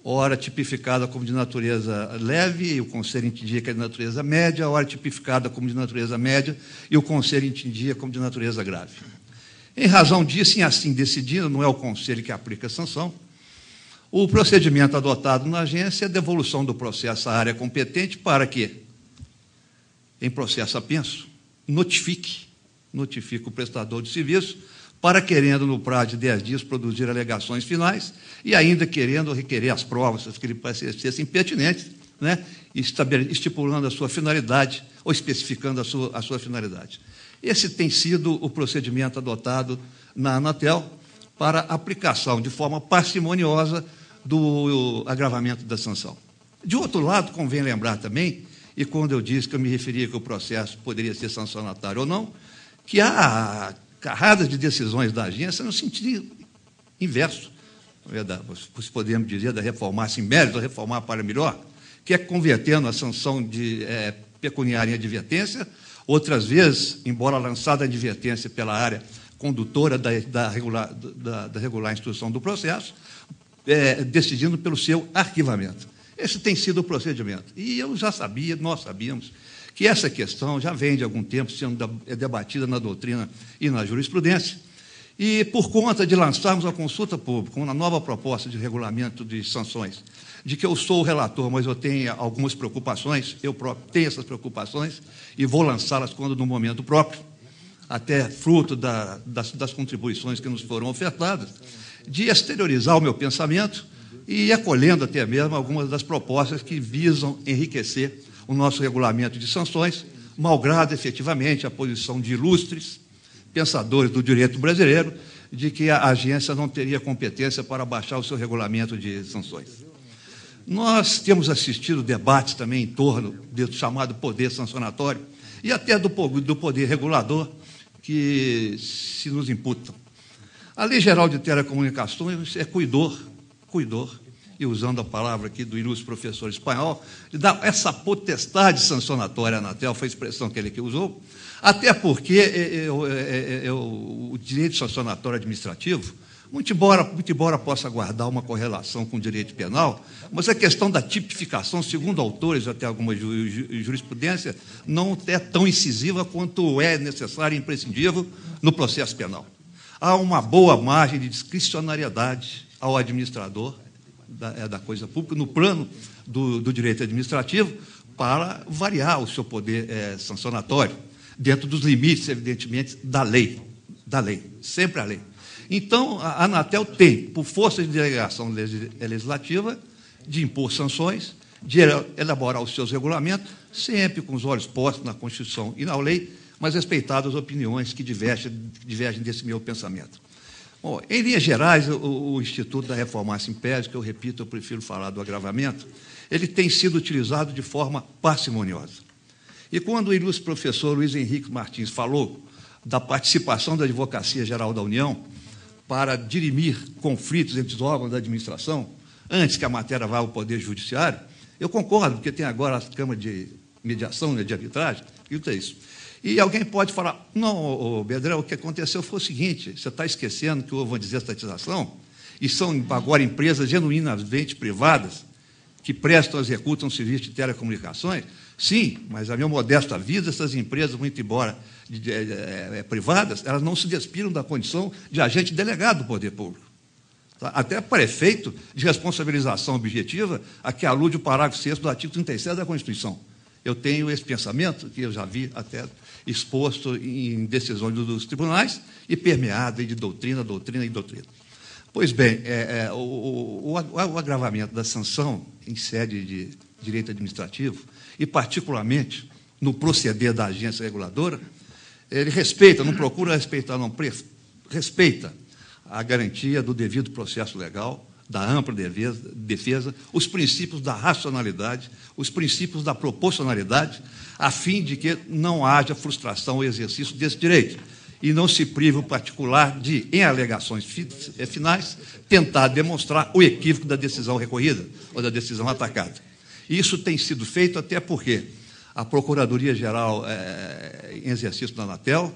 E: ora tipificada como de natureza leve, e o Conselho entendia que era de natureza média, ora tipificada como de natureza média, e o Conselho entendia como de natureza grave. Em razão disso, e assim decidindo, não é o Conselho que aplica a sanção, o procedimento adotado na agência é a devolução do processo à área competente para que, em processo apenso, notifique o prestador de serviço para, querendo, no prazo de 10 dias, produzir alegações finais e, ainda querendo, requerer as provas que lhe parecessem pertinentes, né, estipulando a sua finalidade ou especificando a sua finalidade. Esse tem sido o procedimento adotado na Anatel para aplicação de forma parcimoniosa do agravamento da sanção. De outro lado, convém lembrar também, e quando eu disse que eu me referia que o processo poderia ser sancionatório ou não, que há carradas de decisões da agência no sentido inverso, se podemos dizer, da reformar-se em mérito, da reformar para melhor, que é convertendo a sanção de pecuniária em advertência, outras vezes, embora lançada a advertência pela área condutora da regular instrução do processo, decidindo pelo seu arquivamento. Esse tem sido o procedimento. E eu já sabia, nós sabíamos, que essa questão já vem de algum tempo sendo debatida na doutrina e na jurisprudência, e por conta de lançarmos a consulta pública uma nova proposta de regulamento de sanções, de que eu sou o relator, mas eu tenho algumas preocupações, eu próprio tenho essas preocupações e vou lançá-las quando no momento próprio, até fruto das contribuições que nos foram ofertadas, de exteriorizar o meu pensamento e acolhendo até mesmo algumas das propostas que visam enriquecer o nosso regulamento de sanções, malgrado efetivamente a posição de ilustres pensadores do direito brasileiro, de que a agência não teria competência para baixar o seu regulamento de sanções. Nós temos assistido debates também em torno do chamado poder sancionatório e até do poder regulador que se nos imputam. A Lei Geral de Telecomunicações cuidou, e usando a palavra aqui do ilustre professor espanhol, de dar essa potestade sancionatória à Anatel, foi a expressão que ele que usou, até porque o direito sancionatório administrativo, muito embora possa guardar uma correlação com o direito penal, mas a questão da tipificação, segundo autores até alguma jurisprudência, não é tão incisiva quanto é necessário e imprescindível no processo penal. Há uma boa margem de discricionariedade ao administrador da coisa pública, no plano do direito administrativo, para variar o seu poder sancionatório, dentro dos limites, evidentemente, da lei, sempre a lei. Então, a Anatel tem, por força de delegação legislativa, de impor sanções, de elaborar os seus regulamentos, sempre com os olhos postos na Constituição e na lei, mas respeitadas as opiniões que divergem desse meu pensamento. Bom, em linhas gerais, o Instituto da Reformácia Império, que eu repito, eu prefiro falar do agravamento, ele tem sido utilizado de forma parcimoniosa. E quando o ilustre professor Luiz Henrique Martins falou da participação da Advocacia Geral da União para dirimir conflitos entre os órgãos da administração, antes que a matéria vá ao Poder Judiciário, eu concordo, porque tem agora a Câmara de Mediação, de Arbitragem, e isso. E alguém pode falar, não, Bedrão, o que aconteceu foi o seguinte, você está esquecendo que houve uma desestatização, e são agora empresas genuinamente privadas que prestam e executam serviços de telecomunicações? Sim, mas a minha modesta vida, essas empresas, muito embora privadas, elas não se despiram da condição de agente delegado do poder público. Tá? Até para efeito de responsabilização objetiva, a que alude o parágrafo 6º do artigo 37 da Constituição. Eu tenho esse pensamento, que eu já vi até exposto em decisões dos tribunais, e permeado de doutrina. Pois bem, o agravamento da sanção em sede de direito administrativo, e particularmente no proceder da agência reguladora, ele respeita, não procura respeitar, não, respeita a garantia do devido processo legal, da ampla defesa, os princípios da racionalidade, os princípios da proporcionalidade, a fim de que não haja frustração ou exercício desse direito, e não se prive o particular de, em alegações finais, tentar demonstrar o equívoco da decisão recorrida ou da decisão atacada. Isso tem sido feito até porque a Procuradoria-Geral em exercício da Anatel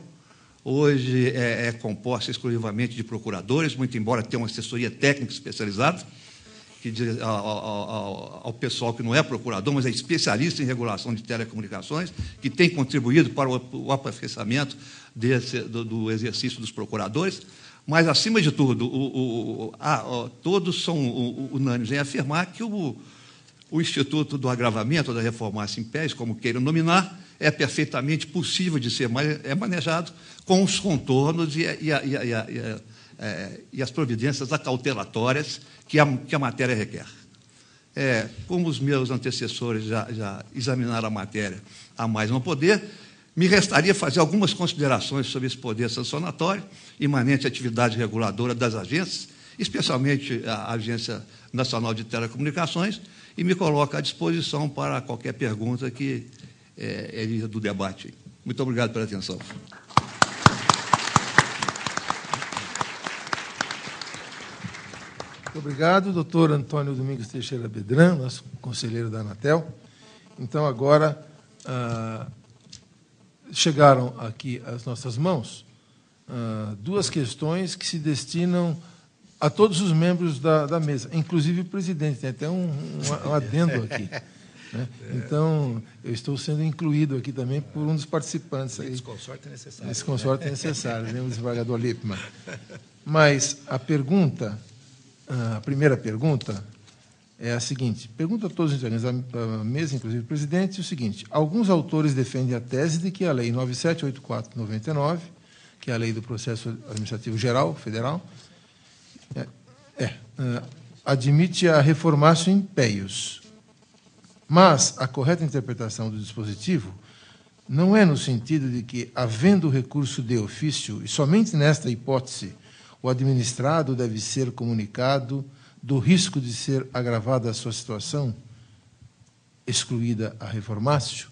E: hoje é composta exclusivamente de procuradores, muito embora tenha uma assessoria técnica especializada, que diz ao pessoal que não é procurador, mas é especialista em regulação de telecomunicações, que tem contribuído para o aperfeiçoamento do exercício dos procuradores, mas, acima de tudo, todos são unânimes em afirmar que o Instituto do Agravamento da Reformácia Império, como queiram nominar, é perfeitamente possível de ser manejado com os contornos e as providências acautelatórias que a matéria requer. Como os meus antecessores já examinaram a matéria a mais não poder, me restaria fazer algumas considerações sobre esse poder sancionatório, imanente à atividade reguladora das agências, especialmente a Agência Nacional de Telecomunicações, e me coloco à disposição para qualquer pergunta que elija do debate. Muito obrigado pela atenção.
B: Muito obrigado, doutor Antônio Domingos Teixeira Bedrão, nosso conselheiro da Anatel. Então, agora, chegaram aqui às nossas mãos duas questões que se destinam a todos os membros da mesa, inclusive o presidente. Tem até um adendo aqui. Né? Então, eu estou sendo incluído aqui também por um dos participantes. Esse consorte é necessário. Esse consorte é necessário, né? O desembargador Lippmann. Mas a primeira pergunta é a seguinte. Pergunta a todos os integrantes da mesa, inclusive o presidente, o seguinte. Alguns autores defendem a tese de que a Lei 9784/99, que é a Lei do Processo Administrativo Geral, Federal, admite a reformatio in peius. Mas a correta interpretação do dispositivo não é no sentido de que, havendo recurso de ofício, e somente nesta hipótese, o administrado deve ser comunicado do risco de ser agravada a sua situação, excluída a reformácio?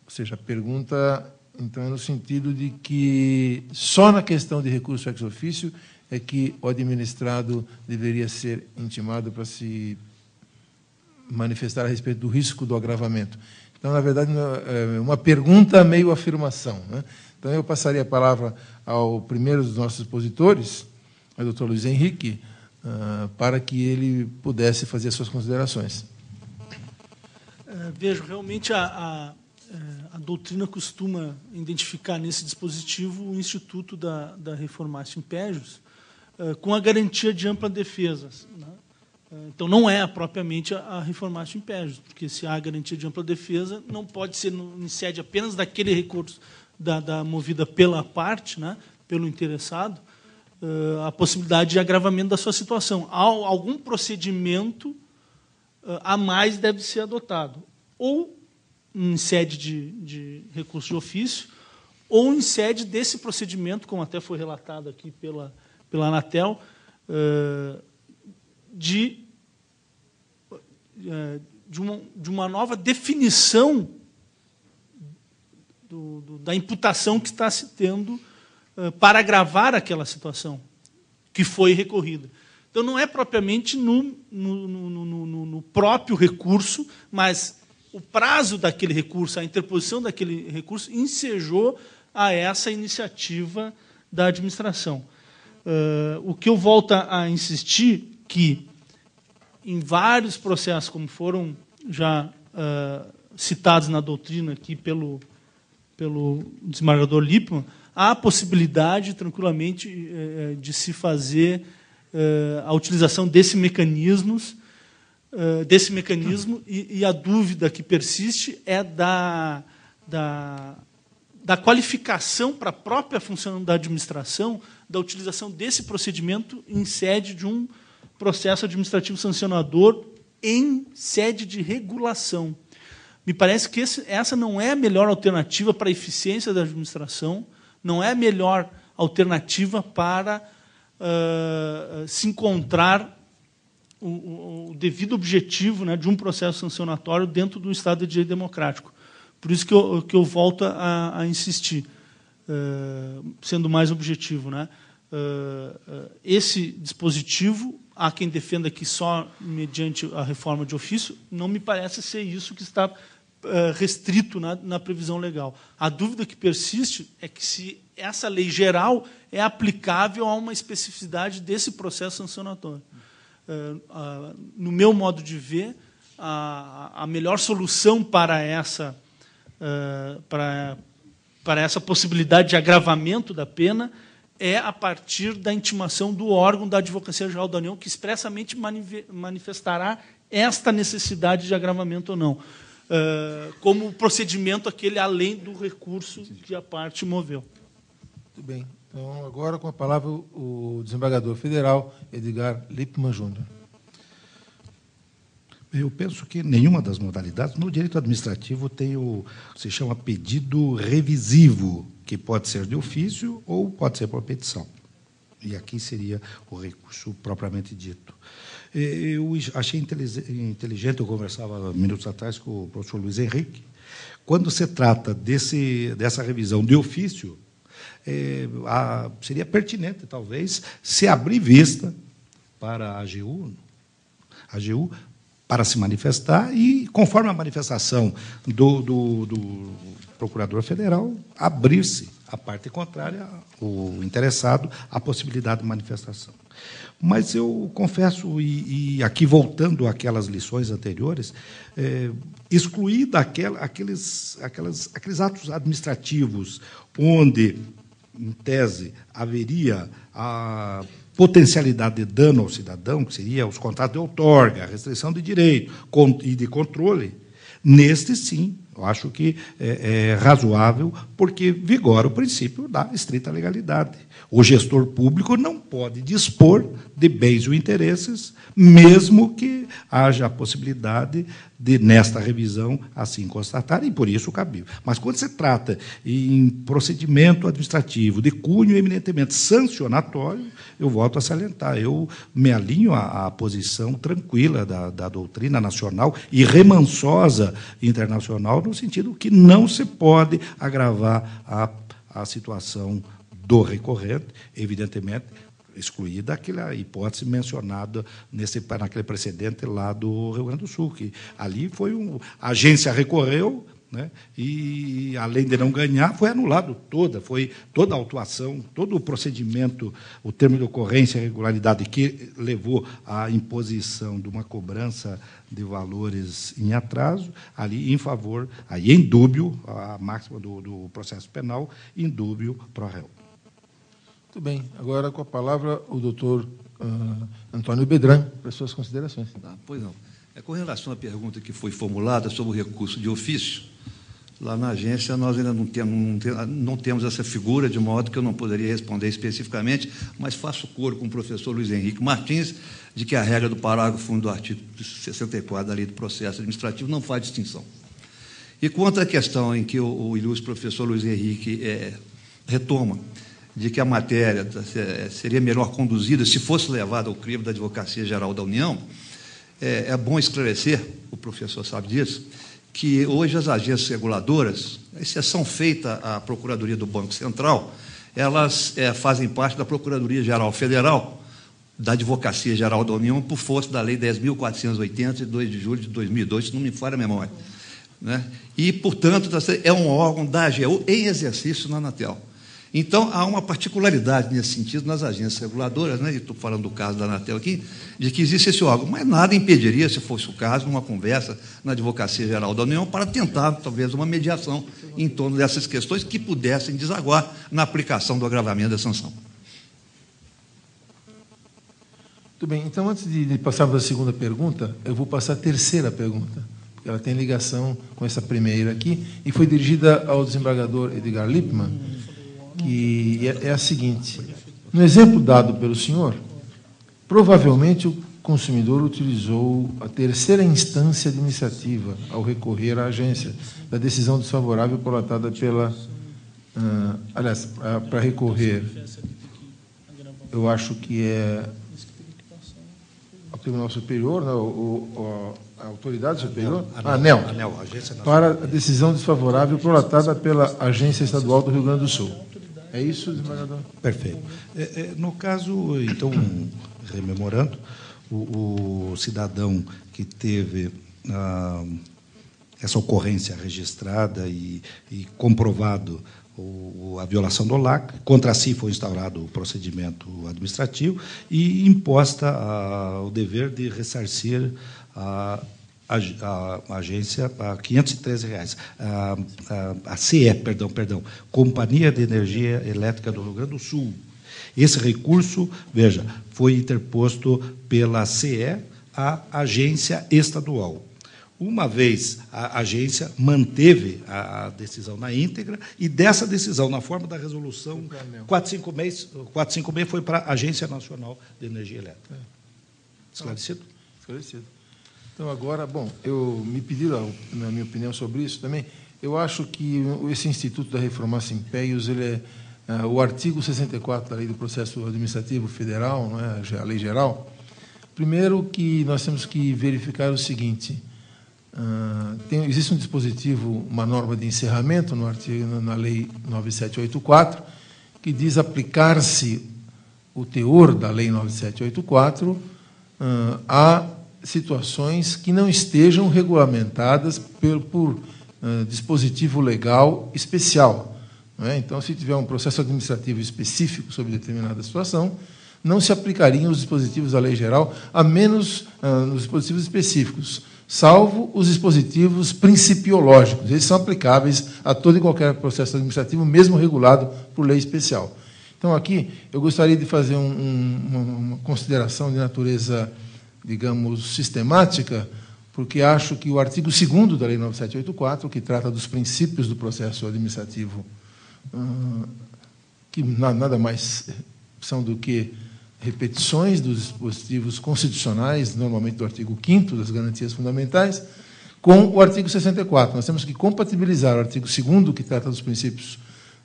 B: Ou seja, a pergunta, então, é no sentido de que só na questão de recurso ex officio é que o administrado deveria ser intimado para se manifestar a respeito do risco do agravamento. Então, na verdade, é uma pergunta meio afirmação, né? Então, eu passaria a palavra ao primeiro dos nossos expositores, o doutor Luiz Henrique, para que ele pudesse fazer as suas considerações.
C: Vejo, realmente a doutrina costuma identificar nesse dispositivo o Instituto da Reformatio Impejus, com a garantia de ampla defesa, né? Então, não é propriamente a Reformatio Impejus, porque se há garantia de ampla defesa, não pode ser em sede apenas daquele recurso da movida pela parte, né, pelo interessado, a possibilidade de agravamento da sua situação. Algum procedimento a mais deve ser adotado, ou em sede de recurso de ofício, ou em sede desse procedimento, como até foi relatado aqui pela Anatel, de uma nova definição da imputação que está se tendo para agravar aquela situação que foi recorrida. Então, não é propriamente no próprio recurso, mas o prazo daquele recurso, a interposição daquele recurso, ensejou a essa iniciativa da administração. O que eu volto a insistir, que em vários processos, como foram já citados na doutrina aqui pelo desembargador Lippmann, há a possibilidade, tranquilamente, de se fazer a utilização desse mecanismo, e a dúvida que persiste é da qualificação para a própria função da administração, da utilização desse procedimento em sede de um processo administrativo sancionador em sede de regulação. Me parece que essa não é a melhor alternativa para a eficiência da administração, não é a melhor alternativa para se encontrar o devido objetivo, né, de um processo sancionatório dentro do Estado de Direito Democrático. Por isso que eu volto a insistir, sendo mais objetivo, né? Esse dispositivo, há quem defenda que só mediante a reforma de ofício, não me parece ser isso que está restrito na previsão legal. A dúvida que persiste é que se essa lei geral é aplicável a uma especificidade desse processo sancionatório. No meu modo de ver, a melhor solução para essa possibilidade de agravamento da pena é a partir da intimação do órgão da Advocacia Geral da União, que expressamente manifestará esta necessidade de agravamento ou não, como procedimento aquele além do recurso que a parte moveu.
B: Muito bem. Então, agora, com a palavra, o desembargador federal Edgar Lippmann Júnior.
D: Eu penso que nenhuma das modalidades, no direito administrativo, tem o que se chama pedido revisivo, que pode ser de ofício ou pode ser por petição. E aqui seria o recurso propriamente dito. Eu achei inteligente, eu conversava minutos atrás com o professor Luiz Henrique, quando se trata dessa revisão de ofício, seria pertinente, talvez, se abrir vista para a AGU para se manifestar e, conforme a manifestação do procurador federal, abrir-se a parte contrária, o interessado, a possibilidade de manifestação. Mas eu confesso, e aqui voltando àquelas lições anteriores, excluir aqueles atos administrativos onde, em tese, haveria a potencialidade de dano ao cidadão, que seria os contratos de outorga, a restrição de direito e de controle, neste, sim, Eu acho que é razoável, porque vigora o princípio da estrita legalidade. O gestor público não pode dispor de bens ou interesses, mesmo que haja a possibilidade de, nesta revisão, assim constatar, e por isso cabível. Mas, quando se trata em procedimento administrativo de cunho eminentemente sancionatório, eu volto a salientar, eu me alinho à posição tranquila da doutrina nacional e remansosa internacional, no sentido que não se pode agravar a situação do recorrente, evidentemente, excluída aquela hipótese mencionada naquele precedente lá do Rio Grande do Sul, que ali foi a agência recorreu, né, e, além de não ganhar, foi anulado foi toda a autuação, todo o procedimento, o termo de ocorrência e irregularidade que levou à imposição de uma cobrança de valores em atraso, ali em favor, aí em dúbio, a máxima do processo penal, em dúbio pro réu.
B: Muito bem. Agora, com a palavra, o doutor Antônio Bedran, para suas considerações.
E: Pois não. Com relação à pergunta que foi formulada sobre o recurso de ofício, lá na agência nós ainda não temos essa figura, de modo que eu não poderia responder especificamente, mas faço coro com o professor Luiz Henrique Martins, de que a regra do parágrafo 1 do artigo 64 da Lei do Processo Administrativo não faz distinção. E quanto à questão em que o ilustre professor Luiz Henrique retoma, de que a matéria seria melhor conduzida se fosse levada ao crivo da Advocacia Geral da União, é bom esclarecer, o professor sabe disso, que hoje as agências reguladoras, a exceção feita à Procuradoria do Banco Central, elas fazem parte da Procuradoria Geral Federal, da Advocacia Geral da União, por força da Lei 10.480, de 2 de julho de 2002, se não me falha a memória. Né? E, portanto, é um órgão da AGU em exercício na Anatel. Então, há uma particularidade nesse sentido nas agências reguladoras, né, e estou falando do caso da Anatel aqui, de que existe esse órgão, mas nada impediria, se fosse o caso, uma conversa na Advocacia Geral da União para tentar, talvez, uma mediação em torno dessas questões que pudessem desaguar na aplicação do agravamento da sanção.
B: Muito bem. Então, antes de passarmos à segunda pergunta, eu vou passar a terceira pergunta, porque ela tem ligação com essa primeira aqui, e foi dirigida ao desembargador Edgar Lippmann, que é a seguinte: no exemplo dado pelo senhor, provavelmente o consumidor utilizou a terceira instância administrativa ao recorrer à agência da decisão desfavorável prolatada pela... aliás, para recorrer, eu acho que é ao Tribunal Superior, né, a autoridade superior, ANEL, para a decisão desfavorável prolatada pela Agência Estadual do Rio Grande do Sul. É isso, desembargador?
D: Perfeito. No caso, então, rememorando, o cidadão que teve essa ocorrência registrada e comprovado a violação do LAC, contra si foi instaurado o procedimento administrativo e imposta o dever de ressarcir a agência a R$ 513. A CE, perdão, Companhia de Energia Elétrica do Rio Grande do Sul. Esse recurso, veja, foi interposto pela CE à agência estadual. Uma vez a agência manteve a decisão na íntegra, e dessa decisão, na forma da resolução 456 foi para a Agência Nacional de Energia Elétrica. Esclarecido?
B: Esclarecido. Então, agora, bom, me pediram, na minha opinião, sobre isso também. Eu acho que esse Instituto da Reformatio Impeius, ele o artigo 64 da Lei do Processo Administrativo Federal, não é, a Lei Geral. Primeiro, que nós temos que verificar o seguinte: existe um dispositivo, uma norma de encerramento na Lei 9784, que diz aplicar-se o teor da Lei 9784 a situações que não estejam regulamentadas por dispositivo legal especial. Não é? Então, se tiver um processo administrativo específico sobre determinada situação, não se aplicariam os dispositivos da lei geral, a menos nos dispositivos específicos, salvo os dispositivos principiológicos. Eles são aplicáveis a todo e qualquer processo administrativo, mesmo regulado por lei especial. Então, aqui, eu gostaria de fazer uma consideração de natureza, digamos, sistemática, porque acho que o artigo 2º da Lei 9784, que trata dos princípios do processo administrativo, que nada mais são do que repetições dos dispositivos constitucionais, normalmente do artigo 5º das garantias fundamentais, com o artigo 64. Nós temos que compatibilizar o artigo 2º, que trata dos princípios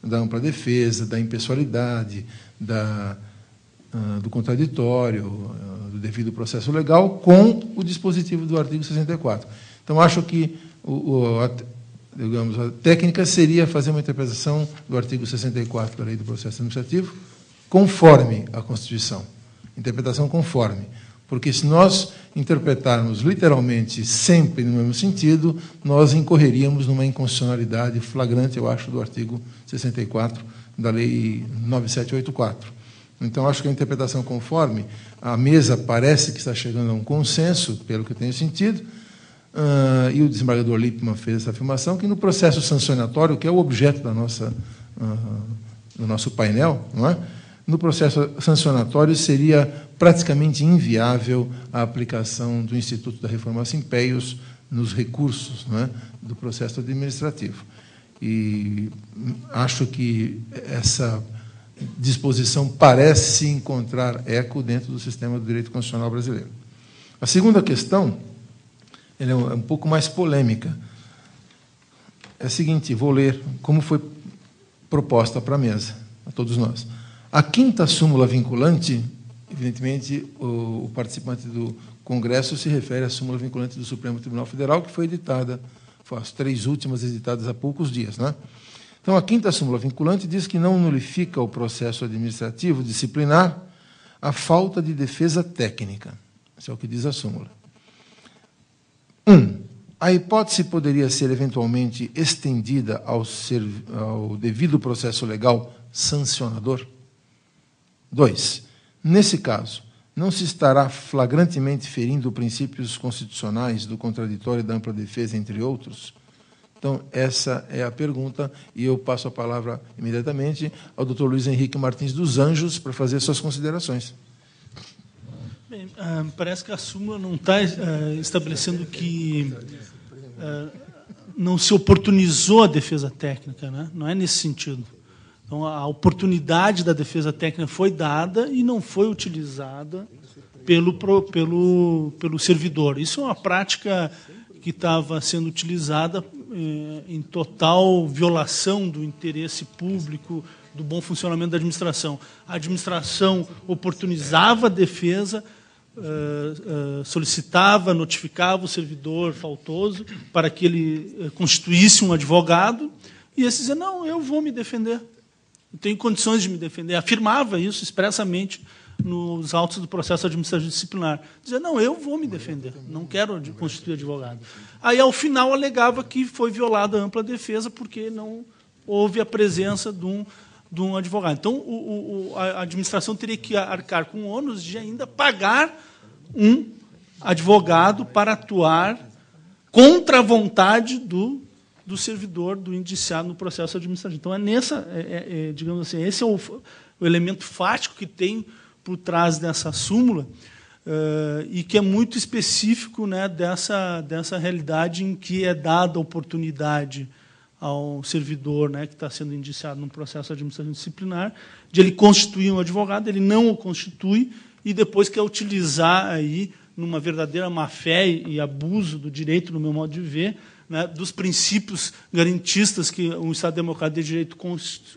B: da ampla defesa, da impessoalidade, do contraditório, do devido processo legal, com o dispositivo do artigo 64. Então, acho que digamos, a técnica seria fazer uma interpretação do artigo 64 da Lei do Processo Administrativo conforme a Constituição. Interpretação conforme. Porque, se nós interpretarmos literalmente sempre no mesmo sentido, nós incorreríamos numa inconstitucionalidade flagrante, eu acho, do artigo 64 da Lei 9784. Então, acho que a interpretação conforme, a mesa parece que está chegando a um consenso, pelo que eu tenho sentido, e o desembargador Lippmann fez essa afirmação, que no processo sancionatório, que é o objeto do nosso painel, não é? No processo sancionatório seria praticamente inviável a aplicação do Instituto da Reforma Simpeios nos recursos, não é, do processo administrativo. E acho que essa disposição parece encontrar eco dentro do sistema do direito constitucional brasileiro. A segunda questão, ela é um pouco mais polêmica. É a seguinte, vou ler como foi proposta para a mesa, a todos nós. A 5ª súmula vinculante, evidentemente, o participante do Congresso se refere à súmula vinculante do Supremo Tribunal Federal, que foi editada, foi as 3 últimas editadas há poucos dias, né? Então, a 5ª súmula vinculante diz que não nulifica o processo administrativo disciplinar a falta de defesa técnica. Isso é o que diz a súmula. 1. A hipótese poderia ser eventualmente estendida ao devido processo legal sancionador. 2. Nesse caso, não se estará flagrantemente ferindo princípios constitucionais do contraditório e da ampla defesa, entre outros? Então, essa é a pergunta, e eu passo a palavra imediatamente ao Dr. Luiz Henrique Martins dos Anjos para fazer suas considerações.
C: Bem, parece que a súmula não está estabelecendo que não se oportunizou a defesa técnica, né? Não é nesse sentido. Então, a oportunidade da defesa técnica foi dada e não foi utilizada pelo servidor. Isso é uma prática que estava sendo utilizada em total violação do interesse público, do bom funcionamento da administração. A administração oportunizava a defesa, solicitava, notificava o servidor faltoso para que ele constituísse um advogado, e esse dizia, não, eu vou me defender. Eu tenho condições de me defender. Afirmava isso expressamente nos autos do processo administrativo disciplinar. Dizia, não, eu vou me defender, não quero constituir advogado. Aí, ao final, alegava que foi violada a ampla defesa porque não houve a presença de um advogado. Então, a administração teria que arcar com o ônus de ainda pagar um advogado para atuar contra a vontade do servidor, do indiciado no processo administrativo. Então, digamos assim, esse é o elemento fático que tem por trás dessa súmula, e que é muito específico, né, dessa realidade em que é dada a oportunidade ao servidor, né, que está sendo indiciado num processo administrativo disciplinar, de ele constituir um advogado, ele não o constitui, e depois quer utilizar aí, numa verdadeira má-fé e abuso do direito, no meu modo de ver, né, dos princípios garantistas que o Estado Democrático de Direito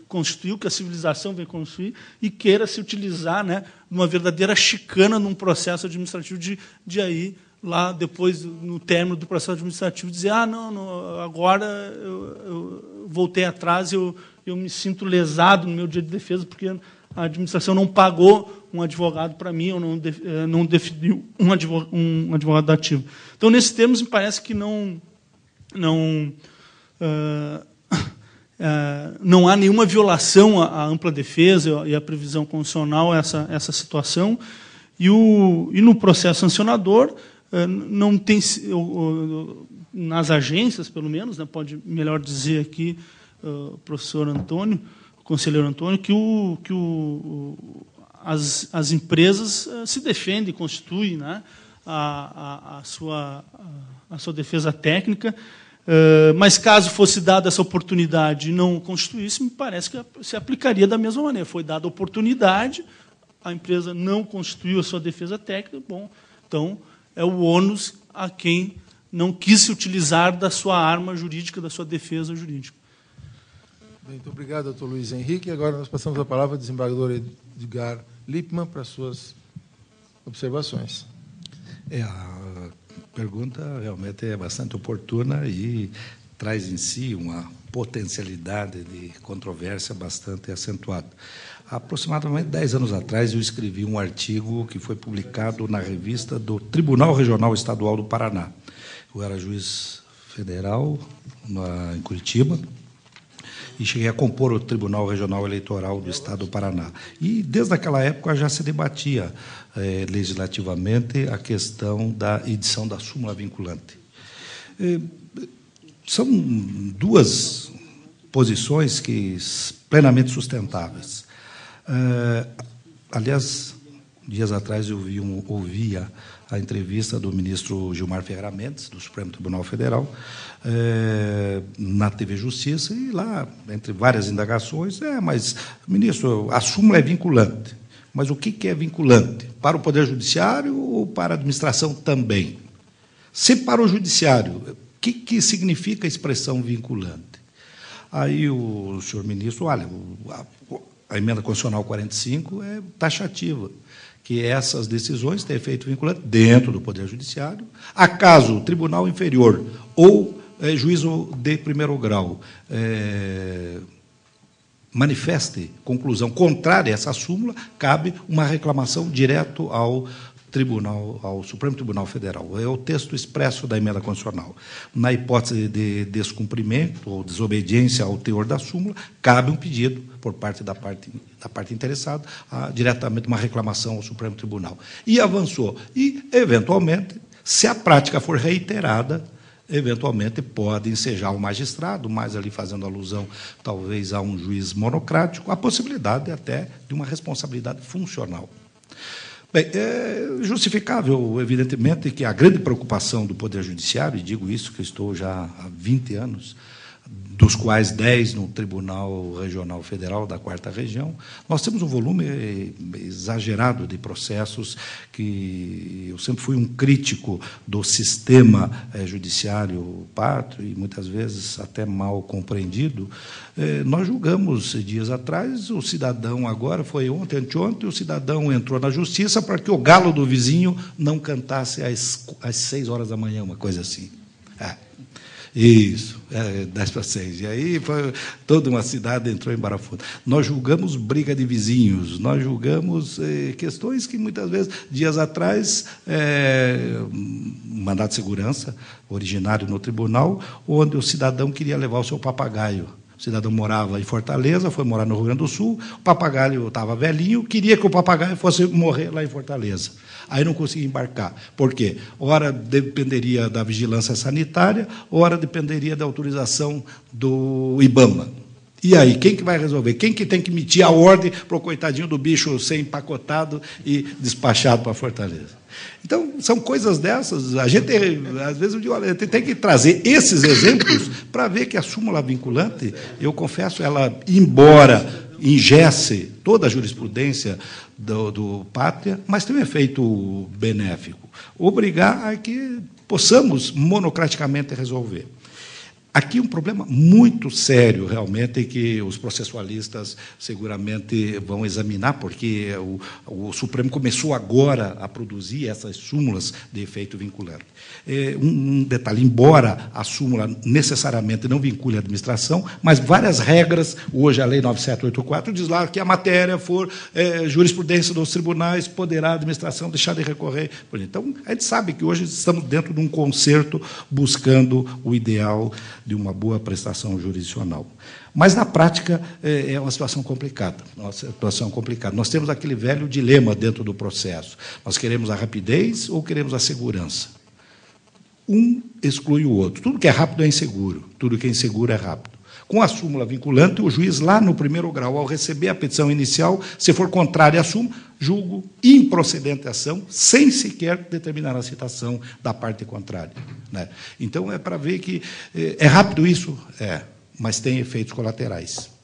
C: constituiu, que a civilização vem construir, e queira se utilizar, né, uma verdadeira chicana num processo administrativo de aí, lá depois, no término do processo administrativo, dizer, não, agora eu voltei atrás, eu me sinto lesado no meu direito de defesa, porque a administração não pagou um advogado para mim, ou não definiu um advogado ativo. Então, nesses termos, me parece que não há nenhuma violação à ampla defesa e à previsão constitucional essa situação, e no processo sancionador não tem, nas agências, pelo menos, né, pode melhor dizer aqui o professor Antônio, o conselheiro Antônio, que as empresas se defendem, constituem, né, a sua defesa técnica, mas caso fosse dada essa oportunidade e não constituísse, me parece que se aplicaria da mesma maneira. Foi dada a oportunidade, a empresa não constituiu a sua defesa técnica, bom, então é o ônus a quem não quis se utilizar da sua arma jurídica, da sua defesa jurídica.
B: Bem, muito obrigado, doutor Luiz Henrique. Agora nós passamos a palavra ao desembargador Edgar Lippmann para suas observações.
D: A pergunta realmente é bastante oportuna e traz em si uma potencialidade de controvérsia bastante acentuada. Há aproximadamente 10 anos atrás, eu escrevi um artigo que foi publicado na revista do Tribunal Regional Estadual do Paraná. Eu era juiz federal em Curitiba e cheguei a compor o Tribunal Regional Eleitoral do Estado do Paraná. E, desde aquela época, já se debatia legislativamente a questão da edição da súmula vinculante. São duas posições plenamente sustentáveis. Aliás, dias atrás eu ouvia a entrevista do ministro Gilmar Ferreira Mendes, do Supremo Tribunal Federal, na TV Justiça, e lá, entre várias indagações, mas, ministro, a súmula é vinculante. Mas o que é vinculante? Para o Poder Judiciário ou para a administração também? Se para o Judiciário, o que significa a expressão vinculante? Aí o senhor ministro, olha, a emenda constitucional 45 é taxativa, que essas decisões têm efeito vinculante dentro do Poder Judiciário. Acaso o Tribunal Inferior ou juízo de primeiro grau manifeste conclusão contrária a essa súmula, cabe uma reclamação direto ao Supremo Tribunal Federal. É o texto expresso da emenda constitucional. Na hipótese de descumprimento ou desobediência ao teor da súmula, cabe um pedido por parte da parte interessada, diretamente uma reclamação ao Supremo Tribunal. E avançou. E, eventualmente, se a prática for reiterada, eventualmente pode ensejar o magistrado, mais ali fazendo alusão, talvez, a um juiz monocrático, a possibilidade até de uma responsabilidade funcional. Bem, é justificável, evidentemente, que a grande preocupação do Poder Judiciário, e digo isso que estou já há 20 anos, dos quais 10 no Tribunal Regional Federal da 4ª Região, nós temos um volume exagerado de processos que eu sempre fui um crítico do sistema judiciário pátrio e, muitas vezes, até mal compreendido. Nós julgamos, dias atrás, o cidadão, agora, foi ontem, anteontem, o cidadão entrou na justiça para que o galo do vizinho não cantasse às 6 horas da manhã, uma coisa assim. Isso, 10 para 6. E aí toda uma cidade entrou em parafuso. Nós julgamos briga de vizinhos, nós julgamos questões que, muitas vezes, dias atrás, mandato de segurança, originário no tribunal, onde o cidadão queria levar o seu papagaio. O cidadão morava em Fortaleza, foi morar no Rio Grande do Sul, o papagaio estava velhinho, queria que o papagaio fosse morrer lá em Fortaleza. Aí não conseguia embarcar. Por quê? Ora dependeria da vigilância sanitária, ora dependeria da autorização do IBAMA. E aí, quem que vai resolver? Quem que tem que emitir a ordem para o coitadinho do bicho ser empacotado e despachado para Fortaleza? Então, são coisas dessas. A gente, às vezes, eu digo, olha, tem que trazer esses exemplos para ver que a súmula vinculante, eu confesso, ela, embora ingesse toda a jurisprudência do Pátria, mas tem um efeito benéfico. Obrigar a que possamos monocraticamente resolver. Aqui um problema muito sério, realmente, que os processualistas seguramente vão examinar, porque o Supremo começou agora a produzir essas súmulas de efeito vinculante. Um detalhe, embora a súmula necessariamente não vincule a administração, mas várias regras, hoje a Lei 9784 diz lá que a matéria for jurisprudência dos tribunais, poderá a administração deixar de recorrer. Então, a gente sabe que hoje estamos dentro de um concerto buscando o ideal de uma boa prestação jurisdicional. Mas, na prática, é uma situação complicada. Nós temos aquele velho dilema dentro do processo. Nós queremos a rapidez ou queremos a segurança? Um exclui o outro. Tudo que é rápido é inseguro, tudo que é inseguro é rápido. Com a súmula vinculante, o juiz, lá no primeiro grau, ao receber a petição inicial, se for contrária à súmula, julgo improcedente a ação, sem sequer determinar a citação da parte contrária. Né? Então, é para ver que é rápido isso? É, mas tem efeitos colaterais.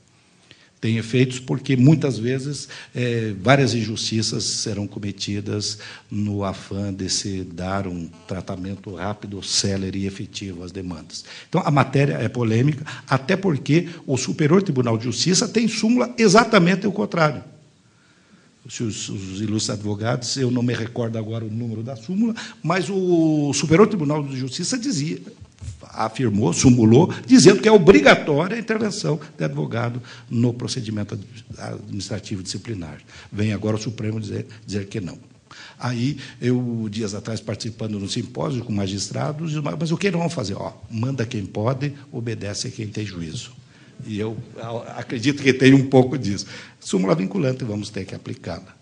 D: Tem efeitos porque, muitas vezes, várias injustiças serão cometidas no afã de se dar um tratamento rápido, célere e efetivo às demandas. Então, a matéria é polêmica, até porque o Superior Tribunal de Justiça tem súmula exatamente o contrário. Os ilustres advogados, eu não me recordo agora o número da súmula, mas o Superior Tribunal de Justiça afirmou, sumulou, dizendo que é obrigatória a intervenção de advogado no procedimento administrativo disciplinar. Vem agora o Supremo dizer que não. Aí, eu, dias atrás, participando de um simpósio com magistrados, mas o que eles vão fazer? Manda quem pode, obedece quem tem juízo. E eu acredito que tem um pouco disso. Súmula vinculante, vamos ter que aplicá-la.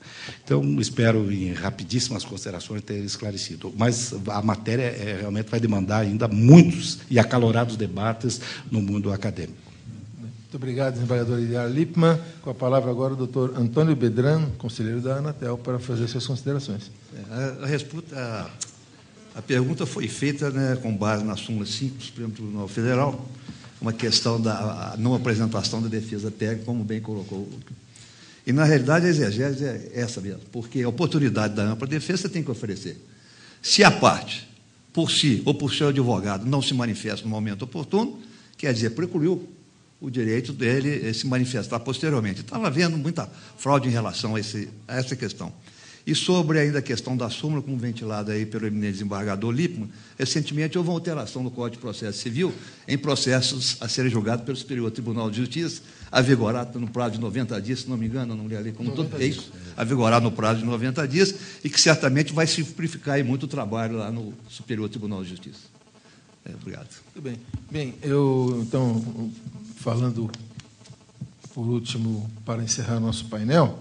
D: Então, espero, em rapidíssimas considerações, ter esclarecido. Mas a matéria realmente vai demandar ainda muitos e acalorados debates no mundo acadêmico.
B: Muito obrigado, desembargador Eliar Lippmann. Com a palavra agora o doutor Antônio Bedran, conselheiro da Anatel, para fazer suas considerações.
E: A pergunta foi feita, né, com base na súmula 5 do Supremo Tribunal Federal, uma questão da não apresentação da defesa técnica, como bem colocou. E, na realidade, a exegese é essa mesmo, porque a oportunidade da ampla defesa você tem que oferecer. Se a parte, por si ou por seu advogado, não se manifesta no momento oportuno, quer dizer, precluiu o direito dele se manifestar posteriormente. Estava havendo muita fraude em relação a essa questão. E sobre ainda a questão da súmula, como ventilada aí pelo eminente desembargador Lippmann, recentemente houve uma alteração no Código de Processo Civil em processos a serem julgados pelo Superior Tribunal de Justiça, avigorado no prazo de 90 dias, se não me engano, não li ali como todo isso, avigorado no prazo de 90 dias, e que certamente vai simplificar aí muito o trabalho lá no Superior Tribunal de Justiça. Obrigado.
B: Muito bem. Bem, eu, então, falando por último, para encerrar nosso painel,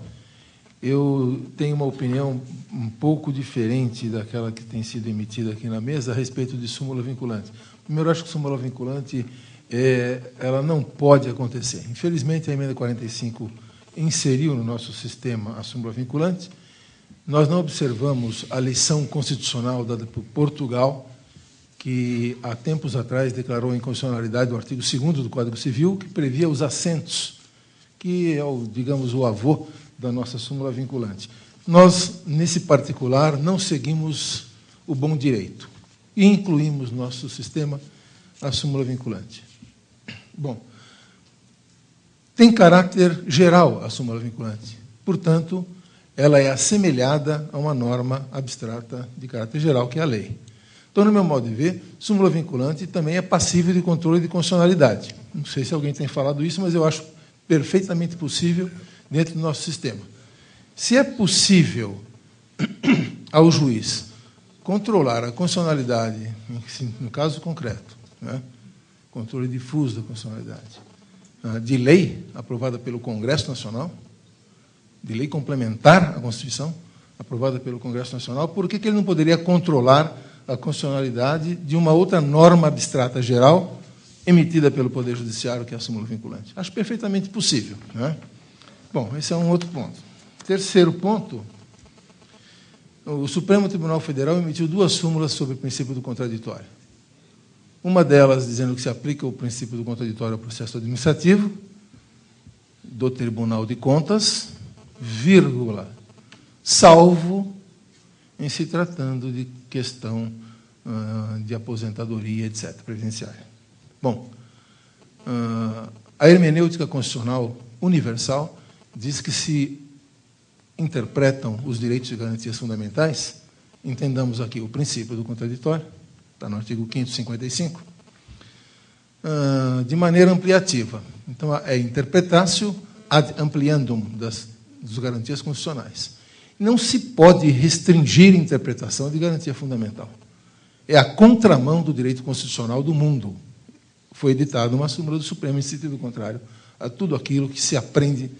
B: eu tenho uma opinião um pouco diferente daquela que tem sido emitida aqui na mesa a respeito de súmula vinculante. Primeiro, acho que súmula vinculante ela não pode acontecer. Infelizmente, a emenda 45 inseriu no nosso sistema a súmula vinculante. Nós não observamos a lição constitucional dada por Portugal, que há tempos atrás declarou a inconstitucionalidade do artigo 2º do Código Civil, que previa os assentos, que é, digamos, o avô da nossa súmula vinculante. Nós, nesse particular, não seguimos o bom direito e incluímos no nosso sistema a súmula vinculante. Bom, tem caráter geral a súmula vinculante, portanto, ela é assemelhada a uma norma abstrata de caráter geral, que é a lei. Então, no meu modo de ver, súmula vinculante também é passível de controle de constitucionalidade. Não sei se alguém tem falado isso, mas eu acho perfeitamente possível dentro do nosso sistema. Se é possível ao juiz controlar a constitucionalidade, no caso concreto, né, controle difuso da constitucionalidade, de lei aprovada pelo Congresso Nacional, de lei complementar à Constituição, aprovada pelo Congresso Nacional, por que ele não poderia controlar a constitucionalidade de uma outra norma abstrata geral emitida pelo Poder Judiciário, que é a súmula vinculante? Acho perfeitamente possível, né? Bom, esse é um outro ponto. Terceiro ponto, o Supremo Tribunal Federal emitiu 2 súmulas sobre o princípio do contraditório. Uma delas dizendo que se aplica o princípio do contraditório ao processo administrativo do Tribunal de Contas, vírgula, salvo em se tratando de questão de aposentadoria, etc., previdenciária. Bom, a hermenêutica constitucional universal diz que se interpretam os direitos e garantias fundamentais, entendamos aqui o princípio do contraditório, está no artigo 555, de maneira ampliativa. Então, é interpretatio ad ampliandum das garantias constitucionais. Não se pode restringir a interpretação de garantia fundamental. É a contramão do direito constitucional do mundo. Foi editada uma súmula do Supremo em sentido contrário a tudo aquilo que se aprende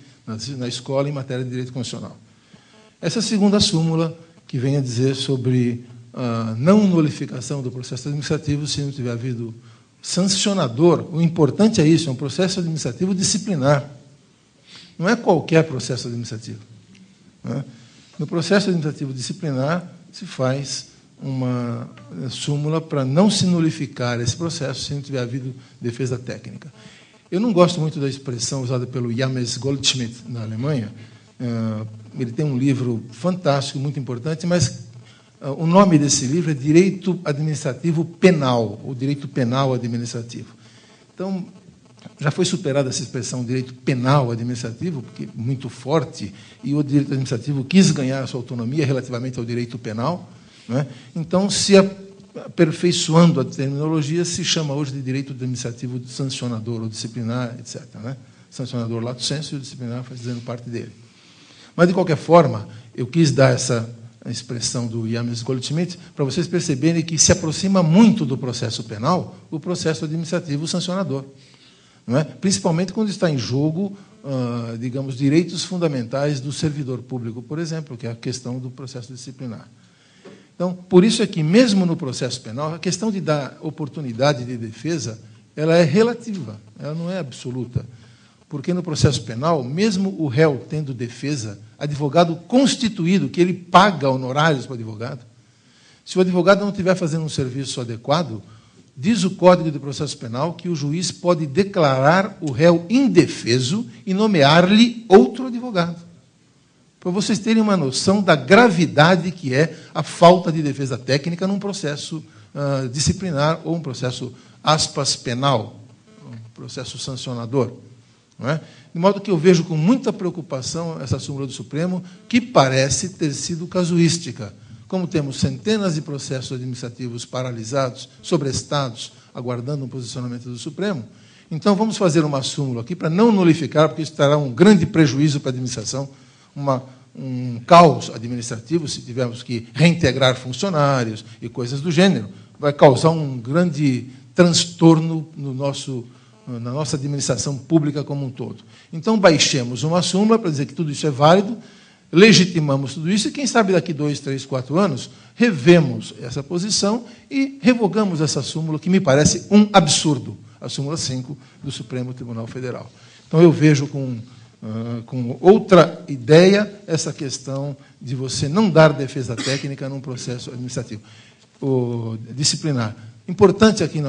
B: na escola em matéria de direito constitucional. Essa segunda súmula, que vem a dizer sobre a não nulificação do processo administrativo se não tiver havido sancionador. O importante é isso, é um processo administrativo disciplinar. Não é qualquer processo administrativo. Né? No processo administrativo disciplinar, se faz uma súmula para não se nulificar esse processo se não tiver havido defesa técnica. Eu não gosto muito da expressão usada pelo James Goldschmidt, na Alemanha. Ele tem um livro fantástico, muito importante, mas o nome desse livro é Direito Administrativo Penal, ou Direito Penal Administrativo. Então, já foi superada essa expressão direito penal administrativo, porque é muito forte, e o direito administrativo quis ganhar a sua autonomia relativamente ao direito penal. Né? Então, se aperfeiçoando a terminologia, se chama hoje de direito administrativo sancionador ou disciplinar, etc. Né? Sancionador lato sensu e o disciplinar fazendo parte dele. Mas, de qualquer forma, eu quis dar essa expressão do James Goldschmidt para vocês perceberem que se aproxima muito do processo penal o processo administrativo sancionador. Não é? Principalmente quando está em jogo, digamos, direitos fundamentais do servidor público, por exemplo, que é a questão do processo disciplinar. Então, por isso é que, mesmo no processo penal, a questão de dar oportunidade de defesa, ela é relativa, ela não é absoluta. Porque no processo penal, mesmo o réu tendo defesa, advogado constituído, que ele paga honorários para o advogado, se o advogado não estiver fazendo um serviço adequado, diz o Código de Processo Penal que o juiz pode declarar o réu indefeso e nomear-lhe outro advogado. Para vocês terem uma noção da gravidade que é a falta de defesa técnica num processo disciplinar ou um processo, aspas, penal, um processo sancionador. Não é? De modo que eu vejo com muita preocupação essa súmula do Supremo, que parece ter sido casuística. Como temos centenas de processos administrativos paralisados, sobrestados, aguardando um posicionamento do Supremo, então vamos fazer uma súmula aqui para não nulificar, porque isso terá um grande prejuízo para a administração, um caos administrativo, se tivermos que reintegrar funcionários e coisas do gênero, vai causar um grande transtorno na nossa administração pública como um todo. Então, baixemos uma súmula para dizer que tudo isso é válido, legitimamos tudo isso, e quem sabe daqui 2, 3, 4 anos, revemos essa posição e revogamos essa súmula, que me parece um absurdo, a súmula 5 do Supremo Tribunal Federal. Então, eu vejo com outra ideia essa questão de você não dar defesa técnica num processo administrativo disciplinar. Importante aqui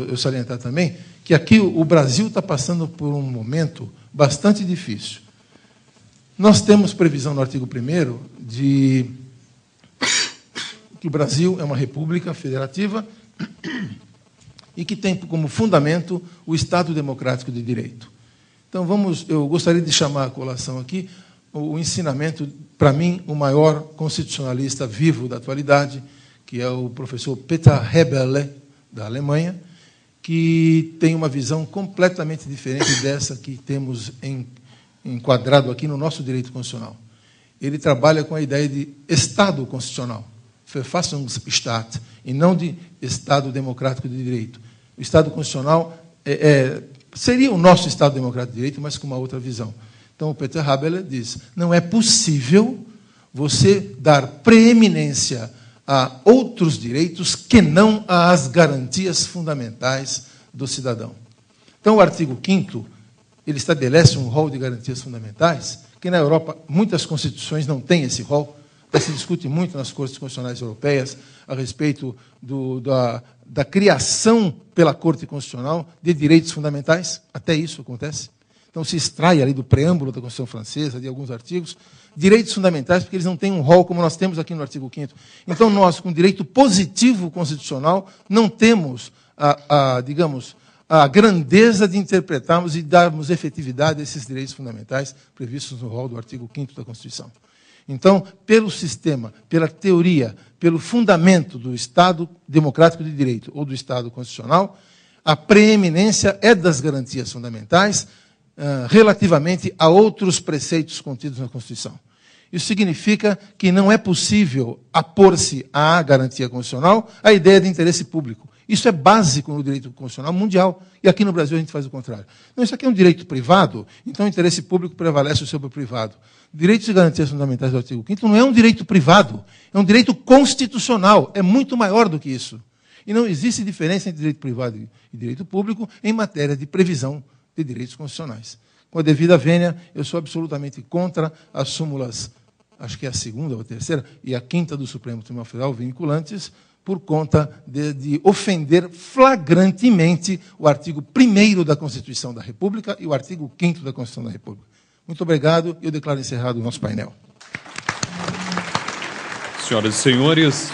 B: eu salientar também que aqui o Brasil está passando por um momento bastante difícil. Nós temos previsão no artigo 1º de que o Brasil é uma república federativa e que tem como fundamento o Estado Democrático de Direito. Então, eu gostaria de chamar a colação aqui o ensinamento, para mim, o maior constitucionalista vivo da atualidade, que é o professor Peter Heberle, da Alemanha, que tem uma visão completamente diferente dessa que temos enquadrado aqui no nosso direito constitucional. Ele trabalha com a ideia de Estado constitucional, Verfassungsstaat, e não de Estado democrático de direito. O Estado constitucional seria o nosso Estado democrático de direito, mas com uma outra visão. Então, o Peter Haberle diz, não é possível você dar preeminência a outros direitos que não às garantias fundamentais do cidadão. Então, o artigo 5º, ele estabelece um rol de garantias fundamentais, que na Europa muitas constituições não têm esse rol. Se discute muito nas cortes constitucionais europeias a respeito da criação pela Corte Constitucional de direitos fundamentais. Até isso acontece. Então, se extrai ali do preâmbulo da Constituição Francesa, de alguns artigos, direitos fundamentais, porque eles não têm um rol como nós temos aqui no artigo 5º. Então, nós, com direito positivo constitucional, não temos, digamos, a grandeza de interpretarmos e darmos efetividade a esses direitos fundamentais previstos no rol do artigo 5º da Constituição. Então, pelo sistema, pela teoria, pelo fundamento do Estado democrático de direito ou do Estado constitucional, a preeminência é das garantias fundamentais relativamente a outros preceitos contidos na Constituição. Isso significa que não é possível apor-se à garantia constitucional a ideia de interesse público. Isso é básico no direito constitucional mundial, e aqui no Brasil a gente faz o contrário. Não, isso aqui é um direito privado, então o interesse público prevalece sobre o privado. Direitos e garantias fundamentais do artigo 5º não é um direito privado, é um direito constitucional, é muito maior do que isso. E não existe diferença entre direito privado e direito público em matéria de previsão de direitos constitucionais. Com a devida vênia, eu sou absolutamente contra as súmulas, acho que é a segunda ou a terceira, e a quinta do Supremo Tribunal Federal, vinculantes, por conta de ofender flagrantemente o artigo 1º da Constituição da República e o artigo 5º da Constituição da República. Muito obrigado. Eu declaro encerrado o nosso painel.
A: Senhoras e senhores,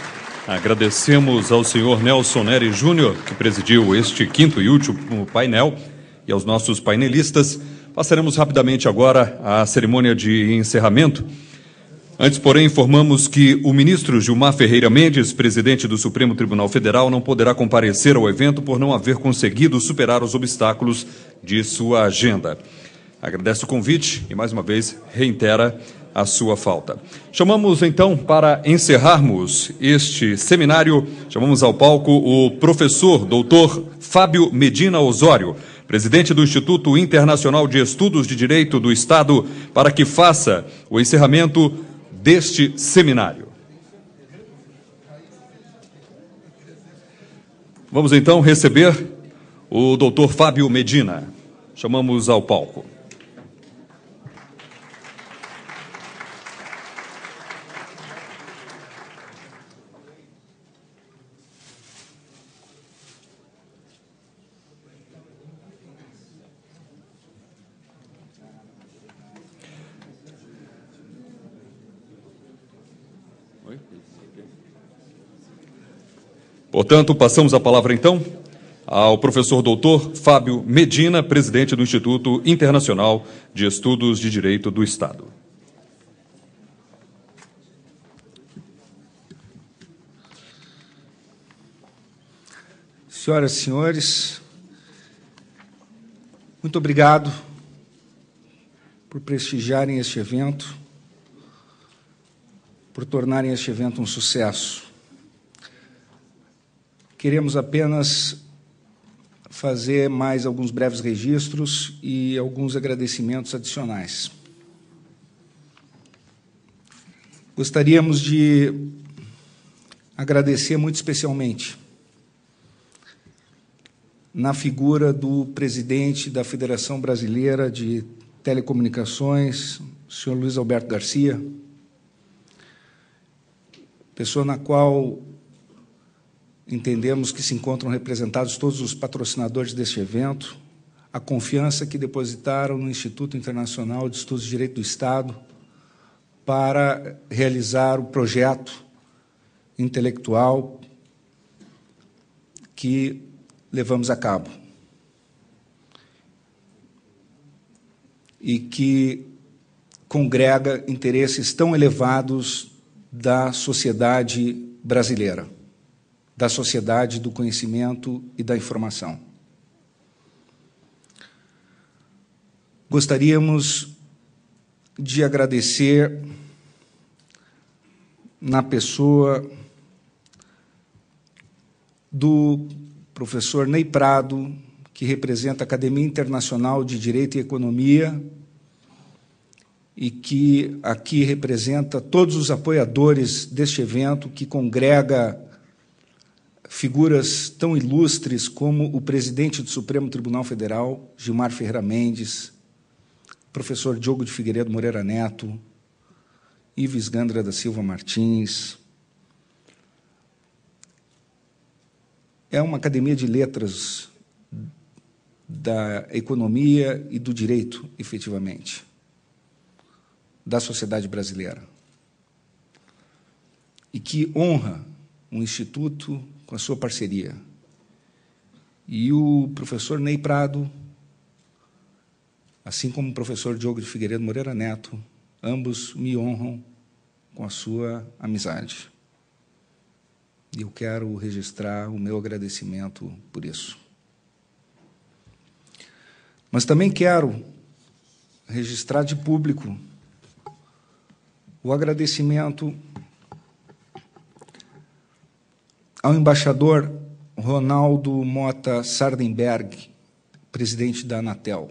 A: agradecemos ao senhor Nelson Nery Júnior, que presidiu este 5º e último painel, e aos nossos painelistas. Passaremos rapidamente agora à cerimônia de encerramento. Antes, porém, informamos que o ministro Gilmar Ferreira Mendes, presidente do Supremo Tribunal Federal, não poderá comparecer ao evento por não haver conseguido superar os obstáculos de sua agenda. Agradece o convite e, mais uma vez, reitera a sua falta. Chamamos, então, para encerrarmos este seminário, chamamos ao palco o professor doutor Fábio Medina Osório, presidente do Instituto Internacional de Estudos de Direito do Estado, para que faça o encerramento deste seminário. Vamos, então, receber o doutor Fábio Medina. Chamamos ao palco. Portanto, passamos a palavra, então, ao professor doutor Fábio Medina, presidente do Instituto Internacional de Estudos de Direito do Estado.
D: Senhoras e senhores, muito obrigado por prestigiarem este evento, por tornarem este evento um sucesso. Queremos apenas fazer mais alguns breves registros e alguns agradecimentos adicionais. Gostaríamos de agradecer muito especialmente na figura do presidente da Federação Brasileira de Telecomunicações, o senhor Luiz Alberto Garcia, pessoa na qual entendemos que se encontram representados todos os patrocinadores deste evento, a confiança que depositaram no Instituto Internacional de Estudos de Direito do Estado para realizar o projeto intelectual que levamos a cabo e que congrega interesses tão elevados da sociedade brasileira, da sociedade do conhecimento e da informação. Gostaríamos de agradecer na pessoa do professor Ney Prado, que representa a Academia Internacional de Direito e Economia e que aqui representa todos os apoiadores deste evento, que congrega figuras tão ilustres como o presidente do Supremo Tribunal Federal, Gilmar Ferreira Mendes, professor Diogo de Figueiredo Moreira Neto, Ives Gandra da Silva Martins. É uma academia de letras da economia e do direito, efetivamente, da sociedade brasileira, e que honra um instituto com a sua parceria. E o professor Ney Prado, assim como o professor Diogo de Figueiredo Moreira Neto, ambos me honram com a sua amizade. E eu quero registrar o meu agradecimento por isso. Mas também quero registrar de público o agradecimento ao embaixador Ronaldo Mota Sardenberg, presidente da Anatel,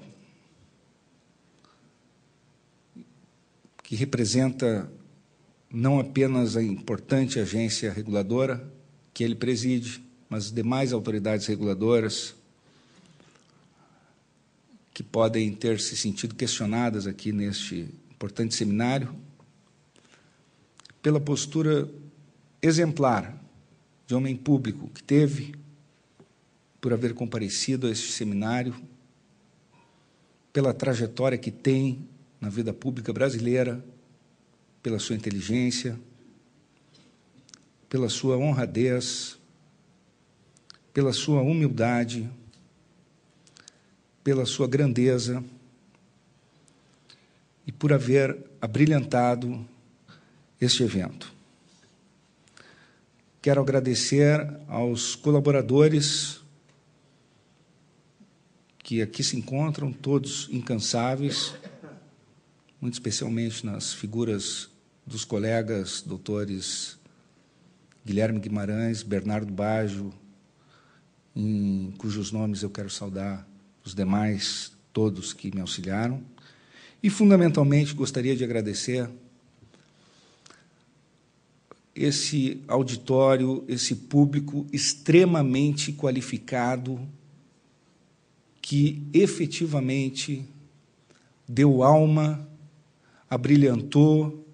D: que representa não apenas a importante agência reguladora que ele preside, mas demais autoridades reguladoras que podem ter se sentido questionadas aqui neste importante seminário, pela postura exemplar de homem público que teve, por haver comparecido a este seminário, pela trajetória que tem na vida pública brasileira, pela sua inteligência, pela sua honradez, pela sua humildade, pela sua grandeza e por haver abrilhantado este evento. Quero agradecer aos colaboradores que aqui se encontram, todos incansáveis, muito especialmente nas figuras dos colegas doutores Guilherme Guimarães, Bernardo Baggio, em cujos nomes eu quero saudar os demais, todos que me auxiliaram. E, fundamentalmente, gostaria de agradecer esse auditório, esse público extremamente qualificado, que efetivamente deu alma, abrilhantou,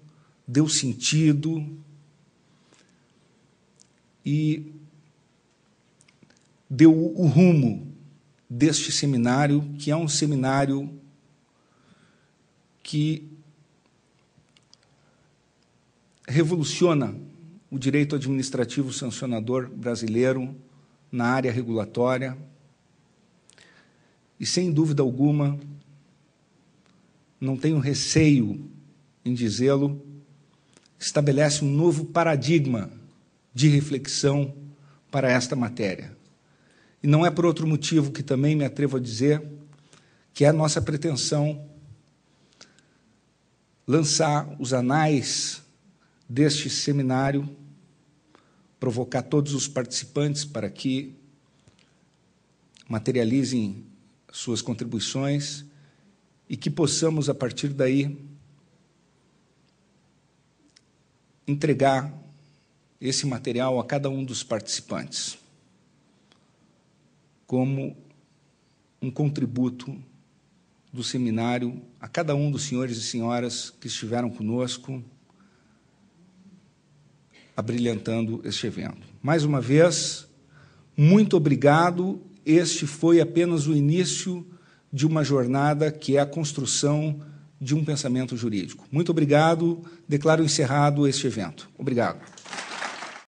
D: deu sentido e deu o rumo deste seminário, que é um seminário que revoluciona o direito administrativo sancionador brasileiro na área regulatória e, sem dúvida alguma, não tenho receio em dizê-lo, estabelece um novo paradigma de reflexão para esta matéria. E não é por outro motivo que também me atrevo a dizer que é a nossa pretensão lançar os anais deste seminário, provocar todos os participantes para que materializem suas contribuições e que possamos, a partir daí, entregar esse material a cada um dos participantes como um contributo do seminário a cada um dos senhores e senhoras que estiveram conosco, abrilhantando este evento. Mais uma vez, muito obrigado. Este foi apenas o início de uma jornada que é a construção de um pensamento jurídico. Muito obrigado. Declaro encerrado este evento. Obrigado.